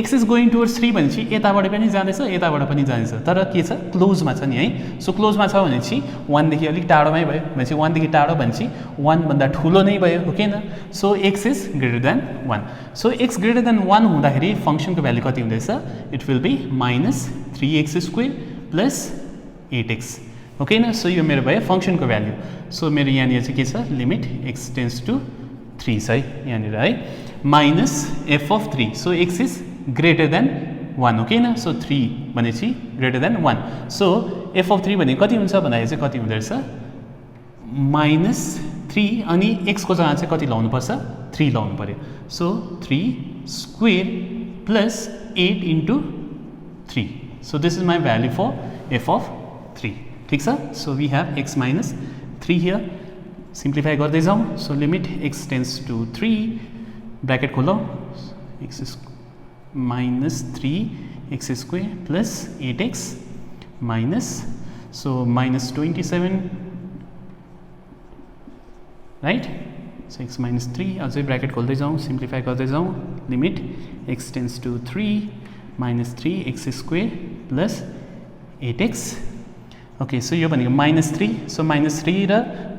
x is going towards 3 भनेपछि यताबाट पनि जाँदैछ यताबाट पनि जाँदैछ तर के छ क्लोजमा छ नि है सो क्लोजमा छ भनेपछि 1 देखि अलिक टाढोमै भयो भनेपछि 1 देखि टाढो भनेपछि 1 भन्दा ठुलो नै भयो हो कि होइन so x is greater than 1 so x greater than 1 हुँदाखेरि फङ्सनको भ्यालु कति हुँदैछ it will be minus 3x square plus 8x okay न सो यो मेरो भयो फङ्सनको भ्याल्यु सो मेरो यहाँनिर चाहिँ के छ लिमिट एक्स टेन्स टु 3 छ है यहाँनिर है minus f of 3 so x is greater than 1 okay न सो 3 भनेपछि greater than 1 so F of 3 भने कति हुन्छ भन्दाखेरि चाहिँ कति हुँदो रहेछ माइनस 3 अनि एक्सको जग्गा चाहिँ कति लाउनु पर्छ 3 लाउनु पर्यो सो 3 square plus 8 into 3 so this is my value for f of 3 ठीक छ so we have x minus 3 here simplify गर्दै जाउँ so limit x tends to 3 bracket खोलौँ x minus 3 x square plus 8x minus so minus 27 right so x minus 3 अझै bracket खोल्दै जाउँ simplify गर्दै जाउँ limit x tends to 3 minus 3 x square plus 8x okay so यो भनेको minus 3 so minus 3 र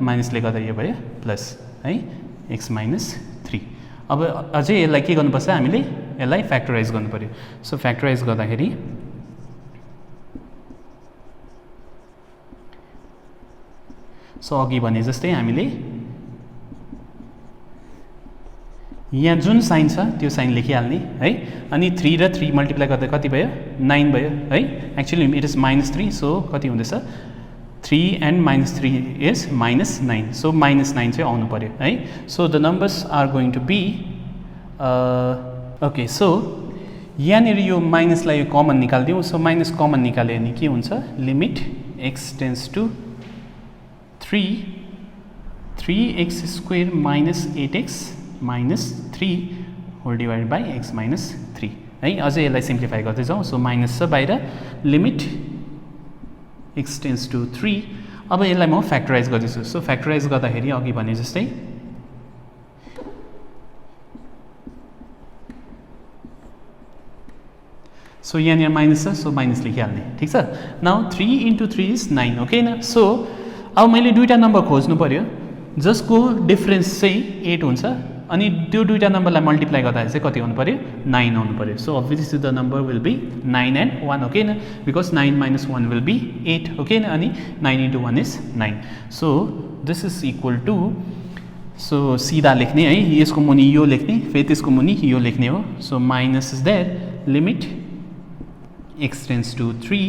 माइनसले गर्दा यो भयो प्लस है एक्स माइनस 3 अब अझै यसलाई के गर्नुपर्छ हामीले यसलाई फ्याक्टराइज गर्नु पर्यो सो फ्याक्टराइज गर्दाखेरि सो अघि भने जस्तै हामीले यहाँ जुन साइन छ त्यो साइन लेखिहाल्ने है अनि 3 र 3 मल्टिप्लाई गर्दा कति भयो 9 भयो है actually it is minus 3 so कति हुँदैछ 3 and minus 3 is minus 9 so minus 9 चाहिँ आउनु पर्यो है so the numbers are going to be okay so यहाँनिर यो माइनसलाई यो कमन निकालिदिउँ सो माइनस कमन निकाल्यो भने के हुन्छ limit x tends to 3x square minus 8x minus 3 whole divide by x minus 3 है अझै यसलाई सिम्प्लिफाई गर्दै जाउँ सो माइनस छ बाहिर लिमिट एक्स टेन्स टु 3 अब यसलाई म फ्याक्टराइज गर्दैछु सो फ्याक्टराइज गर्दाखेरि अघि भने जस्तै सो यहाँनिर माइनस छ सो माइनस लेखिहाल्ने ठिक छ नाउ 3 इन्टु 3 इज 9 ओके न सो अब मैले दुईवटा नम्बर खोज्नु पर्यो जसको डिफरेन्स चाहिँ 8 हुन्छ अनि त्यो दुईवटा नम्बरलाई मल्टिप्लाई गर्दाखेरि चाहिँ कति आउनु पर्यो 9 आउनु पर्यो so obviously the number will be 9 and 1 okay न because 9 minus 1 will be 8 okay न अनि 9 into 1 is 9 so this is equal to so सिधा लेख्ने है यसको मुनि यो लेख्ने फेरि त्यसको मुनि यो लेख्ने हो so minus is there limit x tends to 3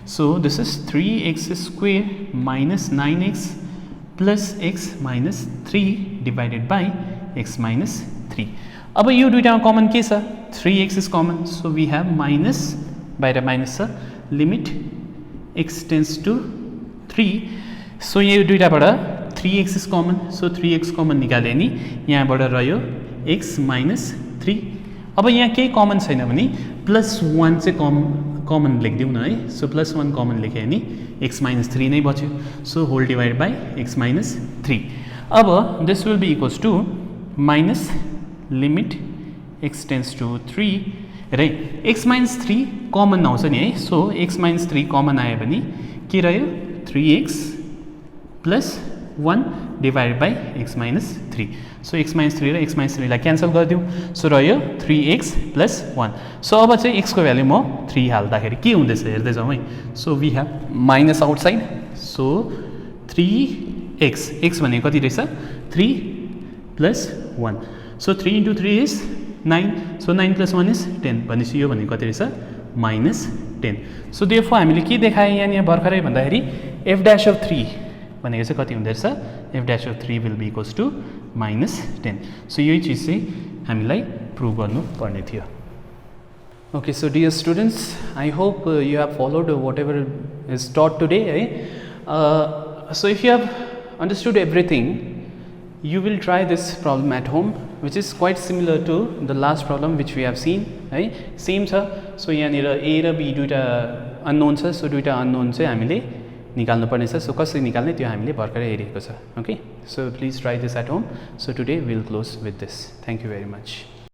so this is 3x square minus 9x plus x minus 3 divided by x minus 3 अब यो दुईटामा कमन के छ 3x is common so we have minus बाहिर माइनस छ limit x tends to 3 so यो दुईटाबाट 3x is common so 3x common निकाल्यो नि यहाँबाट रह्यो x minus 3 अब यहाँ केही कमन छैन भने प्लस 1 चाहिँ कमन लेखिदिउँ न है सो प्लस 1 कमन लेख्यो भने एक्स माइनस 3 नै बच्यो so whole divide by x minus 3 अब this will be equals to minus limit x tends to 3 रे एक्स माइनस 3 कमन आउँछ नि है सो एक्स माइनस 3 कमन आयो भने के रह्यो 3x plus 1 divide by x minus 3 so x minus 3 र एक्स माइनस 3 लाई क्यान्सल गरिदिउँ सो रह्यो 3x प्लस 1 सो अब चाहिँ x को भ्यालु म 3 हाल्दाखेरि के हुँदैछ हेर्दै जाउँ है so we have minus outside so 3x x भनेको कति रहेछ 3 plus 1 so 3 into 3 is 9 so 9 plus 1 is 10 भनेपछि यो भनेको कति रहेछ माइनस 10 सो देयरफोर हामीले के देखायो यहाँ भर्खरै भन्दाखेरि f dash of 3 भनेको चाहिँ कति हुँदो रहेछ f dash of 3 will be equals to minus 10 so यही चिज चाहिँ हामीलाई प्रुभ गर्नुपर्ने थियो. Okay, so dear students, I hope you have followed whatever is taught today. So if you have understood everything, you will try this problem at home, which is quite similar to the last problem which we have seen. Same छ. So यहाँनिर a र b दुईटा unknown छ. So दुईटा unknown चाहिँ हामीले निकाल्नु पर्ने छ. So कसरी निकाल्ने त्यो हामीले भर्खरै हेरेको छ. Okay, so please try this at home. So today we will close with this. Thank you very much.